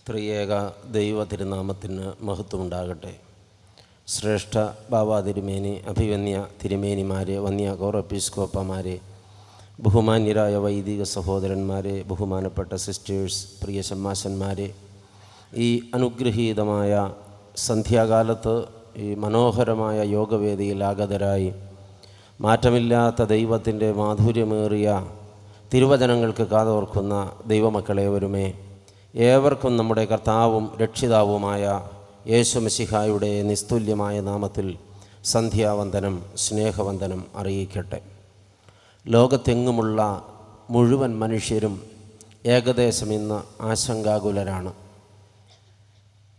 ത്രിയേക ദൈവ തിരുനാമത്തിന് മഹത്വമുണ്ടാകട്ടെ. ശ്രേഷ്ഠ ബാബാ തിരുമേനി, അഭിവന്യ തിരുമേനിമാരെ, വന്യ കോറെപ്പിസ്കോപ്പമാരെ, ബഹുമാന്യരായ വൈദിക സഹോദരന്മാരെ, ബഹുമാനപ്പെട്ട സിസ്റ്റേഴ്സ്, പ്രിയ ശമ്മാശന്മാരെ, ഈ അനുഗ്രഹീതമായ സന്ധ്യാകാലത്ത് ഈ മനോഹരമായ യോഗവേദിയിൽ ആഗതരായി മാറ്റമില്ലാത്ത ദൈവത്തിൻ്റെ മാധുര്യമേറിയ തിരുവചനങ്ങൾക്ക് കാതോർക്കുന്ന ദൈവമക്കളേവരുമേ, ഏവർക്കും നമ്മുടെ കർത്താവും രക്ഷിതാവുമായ യേശു മിശിഹായുടെ നിസ്തുല്യമായ നാമത്തിൽ സന്ധ്യാവന്ദനം, സ്നേഹവന്ദനം അറിയിക്കട്ടെ. ലോകത്തെങ്ങുമുള്ള മുഴുവൻ മനുഷ്യരും ഏകദേശം ഇന്ന് ആശങ്കാകുലരാണ്.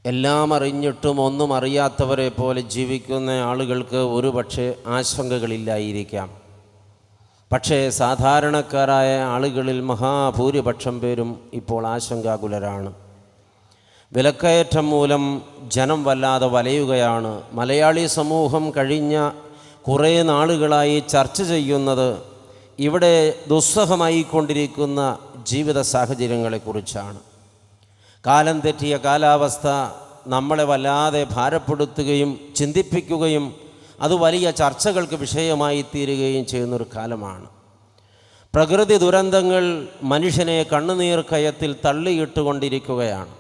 എല്ലാം അറിഞ്ഞിട്ടും ഒന്നും അറിയാത്തവരെ പോലെ ജീവിക്കുന്ന ആളുകൾക്ക് ഒരുപക്ഷെ ആശങ്കകളില്ലായിരിക്കാം. പക്ഷേ സാധാരണക്കാരായ ആളുകളിൽ മഹാഭൂരിപക്ഷം പേരും ഇപ്പോൾ ആശങ്കാകുലരാണ്. വിലക്കയറ്റം മൂലം ജനം വല്ലാതെ വലയുകയാണ്. മലയാളി സമൂഹം കഴിഞ്ഞ കുറേ നാളുകളായി ചർച്ച ചെയ്യുന്നത് ഇവിടെ ദുസ്സഹമായിക്കൊണ്ടിരിക്കുന്ന ജീവിത സാഹചര്യങ്ങളെക്കുറിച്ചാണ്. കാലം തെറ്റിയ കാലാവസ്ഥ നമ്മളെ വല്ലാതെ ഭാരപ്പെടുത്തുകയും ചിന്തിപ്പിക്കുകയും അത് വലിയ ചർച്ചകൾക്ക് വിഷയമായി തീരുകയും ചെയ്യുന്നൊരു കാലമാണ്. പ്രകൃതി ദുരന്തങ്ങൾ മനുഷ്യനെ കണ്ണുനീർ കയത്തിൽ തള്ളിയിട്ടുകൊണ്ടിരിക്കുകയാണ്.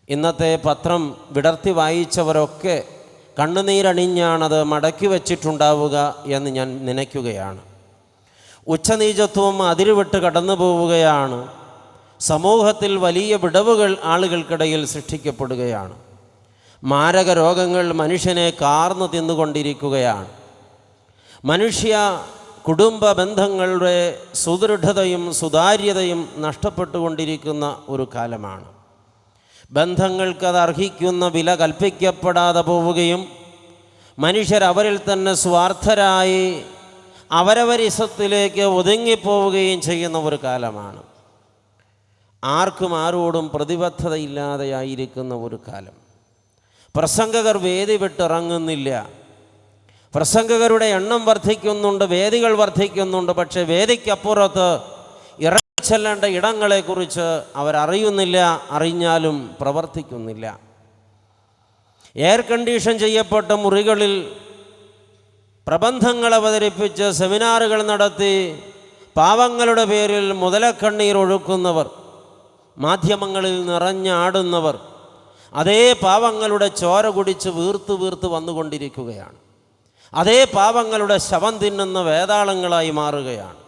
ഇന്നത്തെ പത്രം വിടർത്തി വായിച്ചവരൊക്കെ കണ്ണുനീരണിഞ്ഞാണത് മടക്കി വച്ചിട്ടുണ്ടാവുക എന്ന് ഞാൻ നനയ്ക്കുകയാണ്. ഉച്ചനീചത്വം അതിരുവിട്ട് കടന്നു പോവുകയാണ്. സമൂഹത്തിൽ വലിയ വിടവുകൾ ആളുകൾക്കിടയിൽ സൃഷ്ടിക്കപ്പെടുകയാണ്. മാരക രോഗങ്ങൾ മനുഷ്യനെ കാർന്നു തിന്നുകൊണ്ടിരിക്കുകയാണ്. മനുഷ്യ കുടുംബ ബന്ധങ്ങളുടെ സുദൃഢതയും സുതാര്യതയും നഷ്ടപ്പെട്ടുകൊണ്ടിരിക്കുന്ന ഒരു കാലമാണ്. ബന്ധങ്ങൾക്കത് അർഹിക്കുന്ന വില കൽപ്പിക്കപ്പെടാതെ പോവുകയും മനുഷ്യരവരിൽ തന്നെ സ്വാർത്ഥരായി അവരവരിസത്തിലേക്ക് ഒതുങ്ങിപ്പോവുകയും ചെയ്യുന്ന ഒരു കാലമാണ്. ആർക്കും ആരോടും പ്രതിബദ്ധതയില്ലാതെയായിരിക്കുന്ന ഒരു കാലം. പ്രസംഗകർ വേദി വിട്ടിറങ്ങുന്നില്ല. പ്രസംഗകരുടെ എണ്ണം വർദ്ധിക്കുന്നുണ്ട്, വേദികൾ വർദ്ധിക്കുന്നുണ്ട്. പക്ഷേ വേദിക്കപ്പുറത്ത് ഇറങ്ങിച്ചെല്ലേണ്ട ഇടങ്ങളെക്കുറിച്ച് അവരറിയുന്നില്ല, അറിഞ്ഞാലും പ്രവർത്തിക്കുന്നില്ല. എയർ കണ്ടീഷൻ ചെയ്യപ്പെട്ട മുറികളിൽ പ്രബന്ധങ്ങൾ അവതരിപ്പിച്ച് സെമിനാറുകൾ നടത്തി പാവങ്ങളുടെ പേരിൽ മുതലക്കണ്ണീർ ഒഴുക്കുന്നവർ, മാധ്യമങ്ങളിൽ നിറഞ്ഞാടുന്നവർ അതേ പാവങ്ങളുടെ ചോര കുടിച്ച് വീർത്ത് വന്നുകൊണ്ടിരിക്കുകയാണ്. അതേ പാവങ്ങളുടെ ശവം തിന്നുന്ന വേതാളങ്ങളായി മാറുകയാണ്.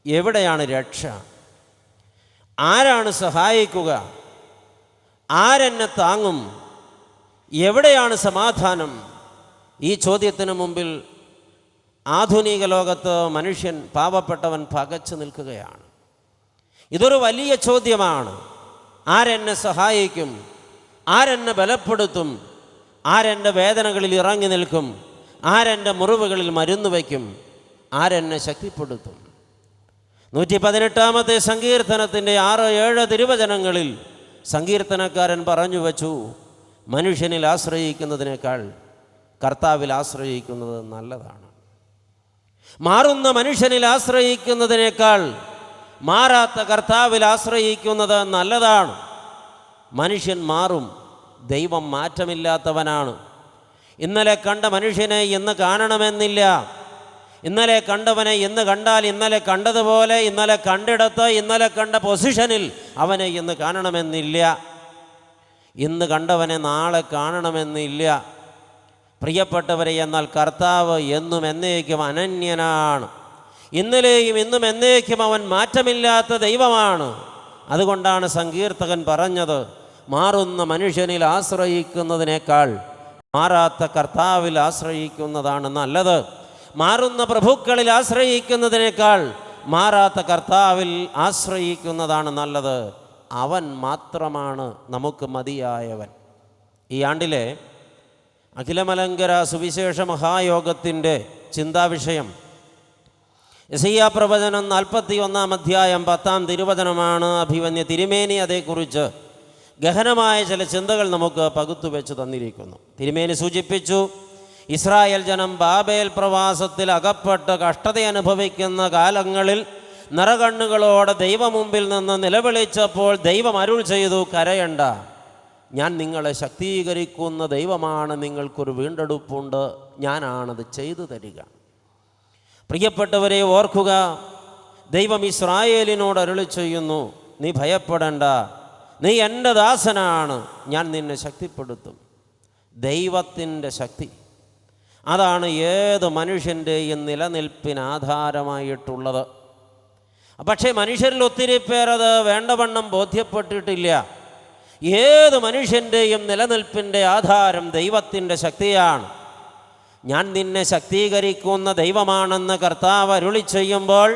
എവിടെയാണ് രക്ഷ? ആരാണ് സഹായിക്കുക? ആരെന്നെ താങ്ങും? എവിടെയാണ് സമാധാനം? ഈ ചോദ്യത്തിന് മുമ്പിൽ ആധുനിക ലോകത്ത് മനുഷ്യൻ, പാവപ്പെട്ടവൻ പകച്ചു നിൽക്കുകയാണ്. ഇതൊരു വലിയ ചോദ്യമാണ്. ആരെന്നെ സഹായിക്കും? ആരെന്നെ ബലപ്പെടുത്തും? ആരെൻ്റെ വേദനകളിൽ ഇറങ്ങി നിൽക്കും? ആരെൻ്റെ മുറിവുകളിൽ മരുന്ന് വയ്ക്കും? ആരെന്നെ ശക്തിപ്പെടുത്തും? 118 സങ്കീർത്തനത്തിൻ്റെ 6-7 തിരുവചനങ്ങളിൽ സങ്കീർത്തനക്കാരൻ പറഞ്ഞു വച്ചു, മനുഷ്യനിൽ ആശ്രയിക്കുന്നതിനേക്കാൾ കർത്താവിൽ ആശ്രയിക്കുന്നത് നല്ലതാണ്. മാറുന്ന മനുഷ്യനിൽ ആശ്രയിക്കുന്നതിനേക്കാൾ മാറാത്ത കർത്താവിൽ ആശ്രയിക്കുന്നത് നല്ലതാണ്. മനുഷ്യൻ മാറും, ദൈവം മാറ്റമില്ലാത്തവനാണ്. ഇന്നലെ കണ്ട മനുഷ്യനെ ഇന്ന് കാണണമെന്നില്ല. ഇന്നലെ കണ്ടവനെ ഇന്ന് കണ്ടാൽ ഇന്നലെ കണ്ടതുപോലെ ഇന്നലെ കണ്ടിടത്ത് ഇന്നലെ കണ്ട പൊസിഷനിൽ അവനെ ഇന്ന് കാണണമെന്നില്ല. ഇന്ന് കണ്ടവനെ നാളെ കാണണമെന്നില്ല. പ്രിയപ്പെട്ടവരെ, എന്നാൽ കർത്താവ് എന്നും എന്നേക്കും അനന്യനാണ്. ഇന്നലെയും ഇന്നും എന്നേക്കും അവൻ മാറ്റമില്ലാത്ത ദൈവമാണ്. അതുകൊണ്ടാണ് സങ്കീർത്തകൻ പറഞ്ഞത്, മാറുന്ന മനുഷ്യനിൽ ആശ്രയിക്കുന്നതിനേക്കാൾ മാറാത്ത കർത്താവിൽ ആശ്രയിക്കുന്നതാണ് നല്ലത്. മാറുന്ന പ്രഭുക്കളിൽ ആശ്രയിക്കുന്നതിനേക്കാൾ മാറാത്ത കർത്താവിൽ ആശ്രയിക്കുന്നതാണ് നല്ലത്. അവൻ മാത്രമാണ് നമുക്ക് മതിയായവൻ. ഈ ആണ്ടിലെ അഖിലമലങ്കര സുവിശേഷ മഹായോഗത്തിൻ്റെ ചിന്താവിഷയം യെശയ്യാ പ്രവചനം 41 അധ്യായം 10 തിരുവചനമാണ്. അഭിവന്യ തിരുമേനി അതേക്കുറിച്ച് ഗഹനമായ ചില ചിന്തകൾ നമുക്ക് പകുത്തുവെച്ച് തന്നിരിക്കുന്നു. തിരുമേനി സൂചിപ്പിച്ചു, ഇസ്രായേൽ ജനം ബാബേൽ പ്രവാസത്തിൽ അകപ്പെട്ട് കഷ്ടത അനുഭവിക്കുന്ന കാലങ്ങളിൽ നിറകണ്ണുകളോടെ ദൈവമുമ്പിൽ നിന്ന് നിലവിളിച്ചപ്പോൾ ദൈവം അരുൾ ചെയ്തു, കരയണ്ട, ഞാൻ നിങ്ങളെ ശക്തീകരിക്കുന്ന ദൈവമാണ്, നിങ്ങൾക്കൊരു വീണ്ടെടുപ്പുണ്ട്, ഞാനാണത് ചെയ്തു തരിക. പ്രിയപ്പെട്ടവരെ, ഓർക്കുക, ദൈവം ഇസ്രായേലിനോട് അരുളി ചെയ്യുന്നു, നീ ഭയപ്പെടേണ്ട, നീ എൻ്റെ ദാസനാണ്, ഞാൻ നിന്നെ ശക്തിപ്പെടുത്തും. ദൈവത്തിൻ്റെ ശക്തി അതാണ് ഏത് മനുഷ്യൻ്റെയും നിലനിൽപ്പിന് ആധാരമായിട്ടുള്ളത്. പക്ഷേ മനുഷ്യരിൽ ഒത്തിരി പേരത് വേണ്ടവണ്ണം ബോധ്യപ്പെട്ടിട്ടില്ല. ഏത് മനുഷ്യൻ്റെയും നിലനിൽപ്പിൻ്റെ ആധാരം ദൈവത്തിൻ്റെ ശക്തിയാണ്. ഞാൻ നിന്നെ ശക്തീകരിക്കുന്ന ദൈവമാണെന്ന് കർത്താവ് അരുളി ചെയ്യുമ്പോൾ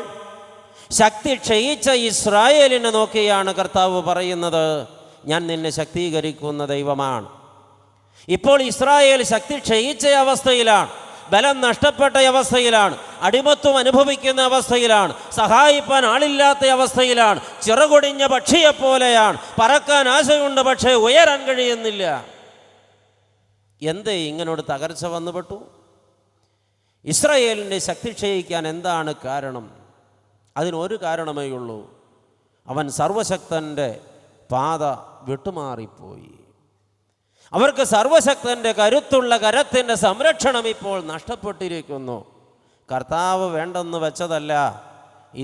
ശക്തി ക്ഷയിച്ച ഇസ്രായേലിനെ നോക്കിയാണ് കർത്താവ് പറയുന്നത്, ഞാൻ നിന്നെ ശക്തീകരിക്കുന്ന ദൈവമാണ്. ഇപ്പോൾ ഇസ്രായേൽ ശക്തി ക്ഷയിച്ച അവസ്ഥയിലാണ്, ബലം നഷ്ടപ്പെട്ട അവസ്ഥയിലാണ്, അടിമത്വം അനുഭവിക്കുന്ന അവസ്ഥയിലാണ്, സഹായിപ്പാൻ ആളില്ലാത്ത അവസ്ഥയിലാണ്, ചിറകൊടിഞ്ഞ പക്ഷിയെപ്പോലെയാണ്, പറക്കാൻ ആശയുണ്ട് പക്ഷേ ഉയരാൻ കഴിയുന്നില്ല. എന്തേ ഇങ്ങനൊരു തകർച്ച വന്നുപെട്ടു? ഇസ്രായേലിൻ്റെ ശക്തി ക്ഷയിക്കാൻ എന്താണ് കാരണം? അതിനൊരു കാരണമേ ഉള്ളൂ, അവൻ സർവശക്തൻ്റെ പാത വിട്ടുമാറിപ്പോയി. അവർക്ക് സർവശക്തൻ്റെ കരുത്തുള്ള കരത്തിൻ്റെ സംരക്ഷണം ഇപ്പോൾ നഷ്ടപ്പെട്ടിരിക്കുന്നു. കർത്താവ് വേണ്ടെന്ന് വെച്ചതല്ല,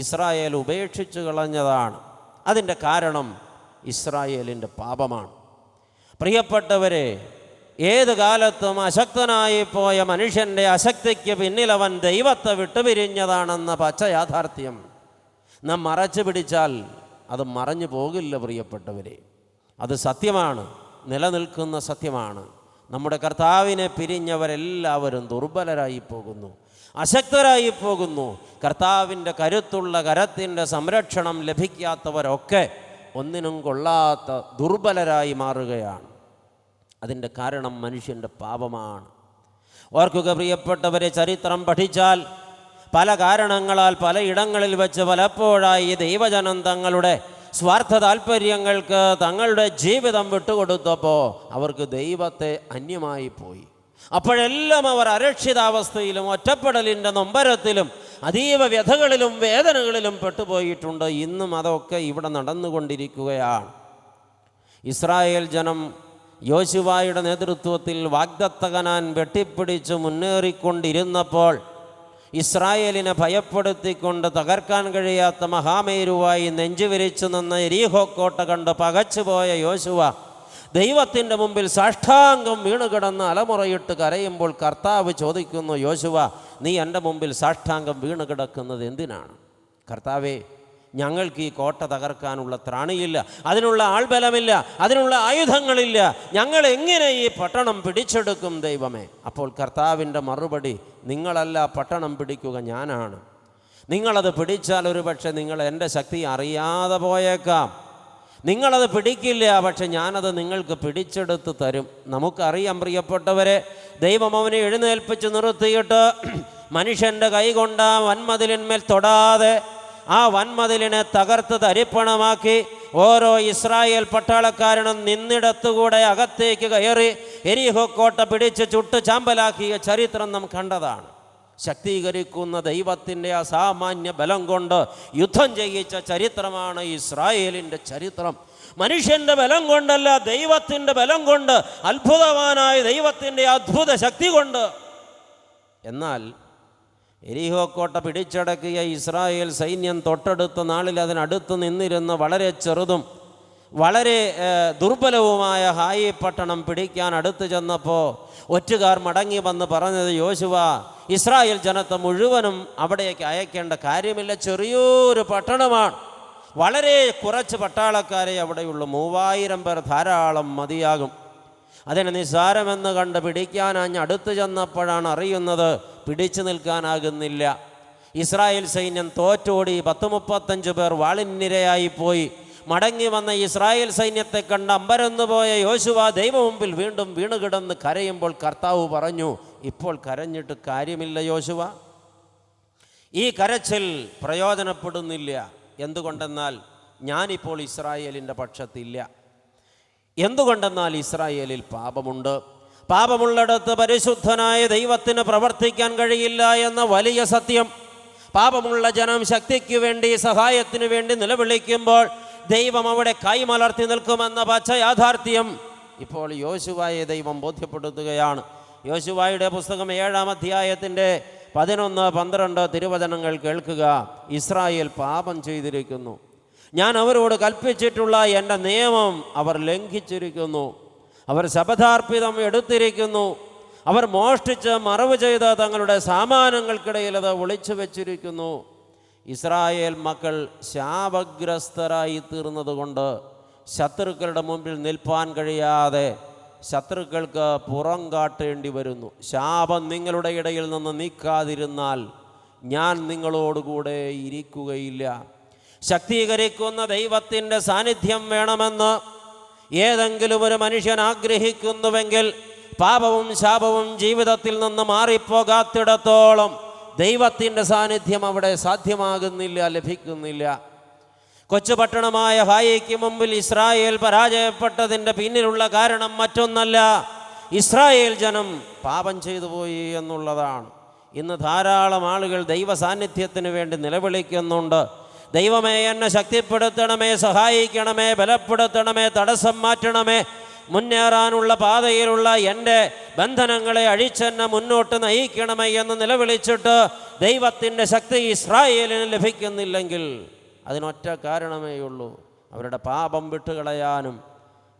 ഇസ്രായേൽ ഉപേക്ഷിച്ചു കളഞ്ഞതാണ്. അതിൻ്റെ കാരണം ഇസ്രായേലിൻ്റെ പാപമാണ്. പ്രിയപ്പെട്ടവരെ, ഏത് കാലത്തും അശക്തനായി പോയ മനുഷ്യൻ്റെ അശക്തിക്ക് പിന്നിൽ അവൻ ദൈവത്തെ വിട്ടുപിരിഞ്ഞതാണെന്ന പച്ച യാഥാർത്ഥ്യം നാം മറച്ചു പിടിച്ചാൽ അത് മറഞ്ഞു പോകില്ല. പ്രിയപ്പെട്ടവരെ, അത് സത്യമാണ്, നിലനിൽക്കുന്ന സത്യമാണ്. നമ്മുടെ കർത്താവിനെ പിരിഞ്ഞവരെല്ലാവരും ദുർബലരായി പോകുന്നു, അശക്തരായി പോകുന്നു. കർത്താവിൻ്റെ കരുത്തുള്ള കരത്തിൻ്റെ സംരക്ഷണം ലഭിക്കാത്തവരൊക്കെ ഒന്നിനും കൊള്ളാത്ത ദുർബലരായി മാറുകയാണ്. അതിൻ്റെ കാരണം മനുഷ്യൻ്റെ പാപമാണ്. ഓർക്കുക പ്രിയപ്പെട്ടവരെ, ചരിത്രം പഠിച്ചാൽ പല കാരണങ്ങളാൽ പലയിടങ്ങളിൽ വെച്ച് പലപ്പോഴായി ദൈവജനം തങ്ങളുടെ സ്വാർത്ഥ താല്പര്യങ്ങൾക്ക് തങ്ങളുടെ ജീവിതം വിട്ടുകൊടുത്തപ്പോൾ അവർക്ക് ദൈവത്തെ അന്യമായി പോയി. അപ്പോഴെല്ലാം അവർ അരക്ഷിതാവസ്ഥയിലും ഒറ്റപ്പെടലിൻ്റെ നൊമ്പരത്തിലും അതീവ വ്യഥകളിലും വേദനകളിലും പെട്ടുപോയിട്ടുണ്ട്. ഇന്നും അതൊക്കെ ഇവിടെ നടന്നുകൊണ്ടിരിക്കുകയാണ്. ഇസ്രായേൽ ജനം യോശുവായുടെ നേതൃത്വത്തിൽ വാഗ്ദത്ത കനാൻ വെട്ടിപ്പിടിച്ച് മുന്നേറിക്കൊണ്ടിരുന്നപ്പോൾ ഇസ്രായേലിനെ ഭയപ്പെടുത്തിക്കൊണ്ട് തകർക്കാൻ കഴിയാത്ത മഹാമേരുവായി നെഞ്ചുവിരിച്ചു നിന്ന യെരിഹോ കോട്ട കണ്ട് പകച്ചുപോയ യോശുവ ദൈവത്തിൻ്റെ മുമ്പിൽ സാഷ്ടാംഗം വീണുകിടന്ന് അലമുറയിട്ട് കരയുമ്പോൾ കർത്താവ് ചോദിക്കുന്നു, യോശുവ, നീ എൻ്റെ മുമ്പിൽ സാഷ്ടാംഗം വീണുകിടക്കുന്നത് എന്തിനാണ്? കർത്താവേ, ഞങ്ങൾക്ക് ഈ കോട്ട തകർക്കാനുള്ള ത്രാണിയില്ല, അതിനുള്ള ആൾബലമില്ല, അതിനുള്ള ആയുധങ്ങളില്ല, ഞങ്ങൾ എങ്ങനെ ഈ പട്ടണം പിടിച്ചെടുക്കും ദൈവമേ? അപ്പോൾ കർത്താവിൻ്റെ മറുപടി, നിങ്ങളല്ല പട്ടണം പിടിക്കുക, ഞാനാണ്. നിങ്ങളത് പിടിച്ചാൽ ഒരു പക്ഷേ നിങ്ങൾ എൻ്റെ ശക്തി അറിയാതെ പോയേക്കാം. നിങ്ങളത് പിടിക്കില്ല, പക്ഷെ ഞാനത് നിങ്ങൾക്ക് പിടിച്ചെടുത്ത് തരും. നമുക്കറിയാം പ്രിയപ്പെട്ടവരെ, ദൈവം അവനെ എഴുന്നേൽപ്പിച്ച് നിർത്തിയിട്ട് മനുഷ്യൻ്റെ കൈ കൊണ്ട് ആ വൻമതിലിന്മേൽ തൊടാതെ ആ വൻമതിലിനെ തകർത്ത് തരിപ്പണമാക്കി ഓരോ ഇസ്രായേൽ പട്ടാളക്കാരനും നിന്നിടത്തുകൂടെ അകത്തേക്ക് കയറി യെരിഹോ കോട്ട പിടിച്ച് ചുട്ട് ചാമ്പലാക്കിയ ചരിത്രം നാം കണ്ടതാണ്. ശക്തീകരിക്കുന്ന ദൈവത്തിൻ്റെ അസാമാന്യ ബലം കൊണ്ട് യുദ്ധം ചെയ്യിച്ച ചരിത്രമാണ് ഇസ്രായേലിൻ്റെ ചരിത്രം. മനുഷ്യൻ്റെ ബലം കൊണ്ടല്ല, ദൈവത്തിൻ്റെ ബലം കൊണ്ട്, അത്ഭുതവാനായ ദൈവത്തിൻ്റെ അത്ഭുത ശക്തി കൊണ്ട്. എന്നാൽ യെരിഹോ കോട്ട പിടിച്ചടക്കിയ ഇസ്രായേൽ സൈന്യം തൊട്ടടുത്ത നാളിൽ അതിനടുത്ത് നിന്നിരുന്ന വളരെ ചെറുതും വളരെ ദുർബലവുമായ ഹായി പട്ടണം പിടിക്കാൻ അടുത്ത് ചെന്നപ്പോൾ ഒറ്റുകാർ മടങ്ങി വന്ന് പറഞ്ഞത്, യോശുവ, ഇസ്രായേൽ ജനത്തെ മുഴുവനും അവിടേക്ക് അയക്കേണ്ട കാര്യമില്ല, ചെറിയൊരു പട്ടണമാണ്, വളരെ കുറച്ച് പട്ടാളക്കാരെ അവിടെയുള്ളൂ, 3000 പേർ ധാരാളം മതിയാകും. അതിനെ നിസ്സാരമെന്ന് കണ്ട് പിടിക്കാനാഞ്ഞ് അടുത്ത് ചെന്നപ്പോഴാണ് അറിയുന്നത് പിടിച്ചു നിൽക്കാനാകുന്നില്ല. ഇസ്രായേൽ സൈന്യം തോറ്റോടി 10-35 പേർ വാളിനിരയായി പോയി. മടങ്ങി വന്ന ഇസ്രായേൽ സൈന്യത്തെ കണ്ട് അമ്പരന്നു പോയ യോശുവ ദൈവമുമ്പിൽ വീണ്ടും വീണുകിടന്ന് കരയുമ്പോൾ കർത്താവ് പറഞ്ഞു, ഇപ്പോൾ കരഞ്ഞിട്ട് കാര്യമില്ല യോശുവ, ഈ കരച്ചിൽ പ്രയോജനപ്പെടുന്നില്ല. എന്തുകൊണ്ടെന്നാൽ ഞാനിപ്പോൾ ഇസ്രായേലിൻ്റെ പക്ഷത്തില്ല. എന്തുകൊണ്ടെന്നാൽ ഇസ്രായേലിൽ പാപമുണ്ട്. പാപമുള്ളിടത്ത് പരിശുദ്ധനായ ദൈവത്തിന് പ്രവർത്തിക്കാൻ കഴിയില്ല എന്ന വലിയ സത്യം പാപമുള്ള ജനം ശക്തിക്ക് വേണ്ടി, സഹായത്തിന് വേണ്ടി നിലവിളിക്കുമ്പോൾ ദൈവം അവിടെ കൈമലർത്തി നിൽക്കുമെന്ന പച്ച യാഥാർത്ഥ്യം ഇപ്പോൾ യോശുവയെ ദൈവം ബോധ്യപ്പെടുത്തുകയാണ്. യോശുവയുടെ പുസ്തകം 7-ാം അധ്യായത്തിൻ്റെ 11-12 തിരുവചനങ്ങൾ കേൾക്കുക. ഇസ്രായേൽ പാപം ചെയ്തിരിക്കുന്നു. ഞാൻ അവരോട് കൽപ്പിച്ചിട്ടുള്ള എൻ്റെ നിയമം അവർ ലംഘിച്ചിരിക്കുന്നു. അവർ ശപഥാർപ്പിതം എടുത്തിരിക്കുന്നു. അവർ മോഷ്ടിച്ച് മറവ് ചെയ്ത് തങ്ങളുടെ സാമാനങ്ങൾക്കിടയിൽ അത് ഒളിച്ചു വെച്ചിരിക്കുന്നു. ഇസ്രായേൽ മക്കൾ ശാപഗ്രസ്തരായി തീർന്നതുകൊണ്ട് ശത്രുക്കളുടെ മുമ്പിൽ നിൽപ്പാൻ കഴിയാതെ ശത്രുക്കൾക്ക് പുറം കാട്ടേണ്ടി വരുന്നു. ശാപം നിങ്ങളുടെ ഇടയിൽ നിന്ന് നീക്കാതിരുന്നാൽ ഞാൻ നിങ്ങളോടുകൂടെ ഇരിക്കുകയില്ല. ശക്തീകരിക്കുന്ന ദൈവത്തിൻ്റെ സാന്നിധ്യം വേണമെന്ന് ഏതെങ്കിലും ഒരു മനുഷ്യൻ ആഗ്രഹിക്കുന്നുവെങ്കിൽ പാപവും ശാപവും ജീവിതത്തിൽ നിന്ന് മാറിപ്പോകാത്തിടത്തോളം ദൈവത്തിൻ്റെ സാന്നിധ്യം അവിടെ സാധ്യമാകുന്നില്ല, ലഭിക്കുന്നില്ല. കൊച്ചു പട്ടണമായ ഹായിക്ക് മുമ്പിൽ ഇസ്രായേൽ പരാജയപ്പെട്ടതിൻ്റെ പിന്നിലുള്ള കാരണം മറ്റൊന്നല്ല, ഇസ്രായേൽ ജനം പാപം ചെയ്തു പോയി എന്നുള്ളതാണ്. ഇന്ന് ധാരാളം ആളുകൾ ദൈവ സാന്നിധ്യത്തിന് വേണ്ടി നിലവിളിക്കുന്നുണ്ട്. ദൈവമേ, എന്നെ ശക്തിപ്പെടുത്തണമേ, സഹായിക്കണമേ, ബലപ്പെടുത്തണമേ, തടസ്സം മാറ്റണമേ, മുന്നേറാനുള്ള പാതയിലുള്ള എൻ്റെ ബന്ധനങ്ങളെ അഴിച്ചെന്നെ മുന്നോട്ട് നയിക്കണമേ എന്ന് നിലവിളിച്ചിട്ട് ദൈവത്തിൻ്റെ ശക്തി ഇസ്രായേലിന് ലഭിക്കുന്നില്ലെങ്കിൽ അതിനൊറ്റ കാരണമേ ഉള്ളൂ, അവരുടെ പാപം വിട്ടുകളയാനും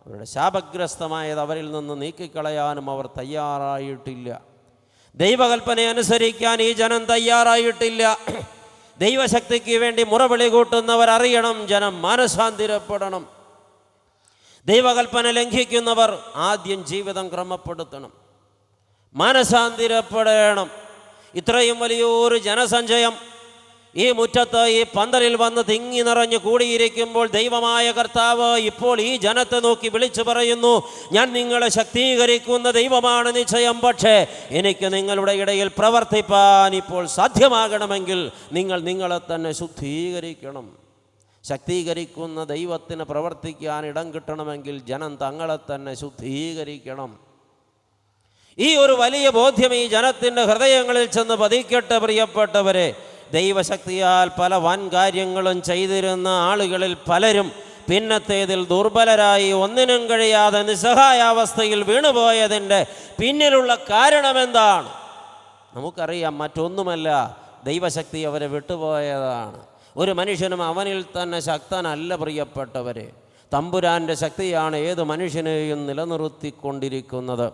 അവരുടെ ശാപഗ്രസ്തമായത് അവരിൽ നിന്ന് നീക്കിക്കളയാനും അവർ തയ്യാറായിട്ടില്ല. ദൈവകൽപ്പന അനുസരിക്കാൻ ഈ ജനം തയ്യാറായിട്ടില്ല. ദൈവശക്തിക്ക് വേണ്ടി മുറവിളി കൂട്ടുന്നവർ അറിയണം, ജനം മാനസാന്തരപ്പെടണം. ദൈവകൽപ്പന ലംഘിക്കുന്നവർ ആദ്യം ജീവിതം ക്രമപ്പെടുത്തണം, മാനസാന്തരപ്പെടണം. ഇത്രയും വലിയൊരു ജനസഞ്ചയം ഈ മുറ്റത്ത്, ഈ പന്തലിൽ വന്ന് തിങ്ങി നിറഞ്ഞു കൂടിയിരിക്കുമ്പോൾ ദൈവമായ കർത്താവ് ഇപ്പോൾ ഈ ജനത്തെ നോക്കി വിളിച്ചു പറയുന്നു, ഞാൻ നിങ്ങളെ ശക്തീകരിക്കുന്ന ദൈവമാണ് നിശ്ചയം. പക്ഷേ എനിക്ക് നിങ്ങളുടെ ഇടയിൽ പ്രവർത്തിപ്പാൻ ഇപ്പോൾ സാധ്യമാകണമെങ്കിൽ നിങ്ങൾ നിങ്ങളെ തന്നെ ശുദ്ധീകരിക്കണം. ശക്തീകരിക്കുന്ന ദൈവത്തിന് പ്രവർത്തിക്കാൻ ഇടം കിട്ടണമെങ്കിൽ ജനം തങ്ങളെ തന്നെ ശുദ്ധീകരിക്കണം. ഈ ഒരു വലിയ ബോധ്യം ഈ ജനത്തിൻ്റെ ഹൃദയങ്ങളിൽ ചെന്ന് പതിക്കട്ടെ. പ്രിയപ്പെട്ടവരെ, ദൈവശക്തിയാൽ പല വൻ കാര്യങ്ങളും ചെയ്തിരുന്ന ആളുകളിൽ പലരും പിന്നത്തേതിൽ ദുർബലരായി ഒന്നിനും കഴിയാതെ നിസ്സഹായാവസ്ഥയിൽ വീണുപോയതിൻ്റെ പിന്നിലുള്ള കാരണമെന്താണ്? നമുക്കറിയാം, മറ്റൊന്നുമല്ല, ദൈവശക്തി അവരെ വിട്ടുപോയതാണ്. ഒരു മനുഷ്യനും അവനിൽ തന്നെ ശക്തനല്ല. പ്രിയപ്പെട്ടവരെ, തമ്പുരാൻ്റെ ശക്തിയാണ് ഏത് മനുഷ്യനെയും നിലനിർത്തിക്കൊണ്ടിരിക്കുന്നത്.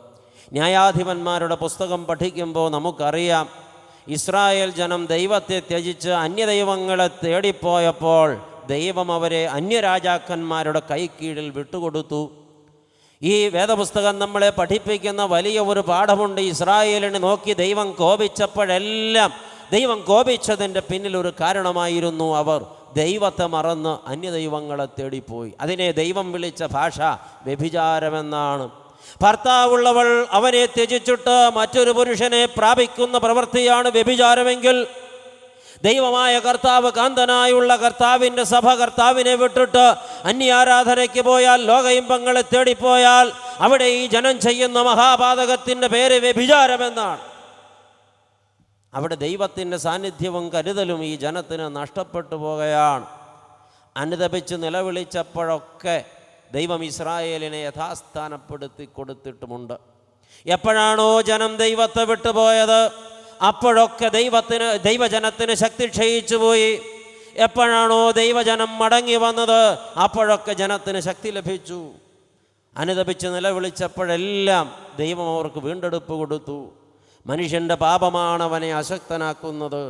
ന്യായാധിപന്മാരുടെ പുസ്തകം പഠിക്കുമ്പോൾ നമുക്കറിയാം, ഇസ്രായേൽ ജനം ദൈവത്തെ ത്യജിച്ച് അന്യദൈവങ്ങളെ തേടിപ്പോയപ്പോൾ ദൈവം അവരെ അന്യരാജാക്കന്മാരുടെ കൈക്കീഴിൽ വിട്ടുകൊടുത്തു. ഈ വേദപുസ്തകം നമ്മളെ പഠിപ്പിക്കുന്ന വലിയ ഒരു പാഠമുണ്ട്. ഇസ്രായേലിനെ നോക്കി ദൈവം കോപിച്ചപ്പോഴെല്ലാം ദൈവം കോപിച്ചതിൻ്റെ പിന്നിലൊരു കാരണമായിരുന്നു, അവർ ദൈവത്തെ മറന്ന് അന്യദൈവങ്ങളെ തേടിപ്പോയി. അതിനെ ദൈവം വിളിച്ച ഭാഷ വ്യഭിചാരമെന്നാണ്. ഭർത്താവുള്ളവൾ അവനെ ത്യജിച്ചിട്ട് മറ്റൊരു പുരുഷനെ പ്രാപിക്കുന്ന പ്രവൃത്തിയാണ് വ്യഭിചാരമെങ്കിൽ, ദൈവമായ കർത്താവ്, കാന്തനായുള്ള കർത്താവിൻ്റെ സഭ കർത്താവിനെ വിട്ടിട്ട് അന്യാരാധനയ്ക്ക് പോയാൽ, ലോക ഇമ്പങ്ങളെ തേടിപ്പോയാൽ അവിടെ ഈ ജനം ചെയ്യുന്ന മഹാപാതകത്തിൻ്റെ പേര് വ്യഭിചാരമെന്നാണ്. അവിടെ ദൈവത്തിൻ്റെ സാന്നിധ്യവും കരുതലും ഈ ജനത്തിന് നഷ്ടപ്പെട്ടു പോകുകയാണ്. അനുതപിച്ച് നിലവിളിച്ചപ്പോഴൊക്കെ ദൈവം ഇസ്രായേലിനെ യഥാസ്ഥാനപ്പെടുത്തി കൊടുത്തിട്ടുമുണ്ട്. എപ്പോഴാണോ ജനം ദൈവത്തെ വിട്ടുപോയത് അപ്പോഴൊക്കെ ദൈവജനത്തിന് ശക്തി ക്ഷയിച്ചു പോയി. എപ്പോഴാണോ ദൈവജനം മടങ്ങി വന്നത് അപ്പോഴൊക്കെ ജനത്തിന് ശക്തി ലഭിച്ചു. അനുതപിച്ച് നിലവിളിച്ചപ്പോഴെല്ലാം ദൈവം അവർക്ക് വീണ്ടെടുപ്പ് കൊടുത്തു. മനുഷ്യൻ്റെ പാപമാണ് അവനെ അശക്തനാക്കുന്നത്,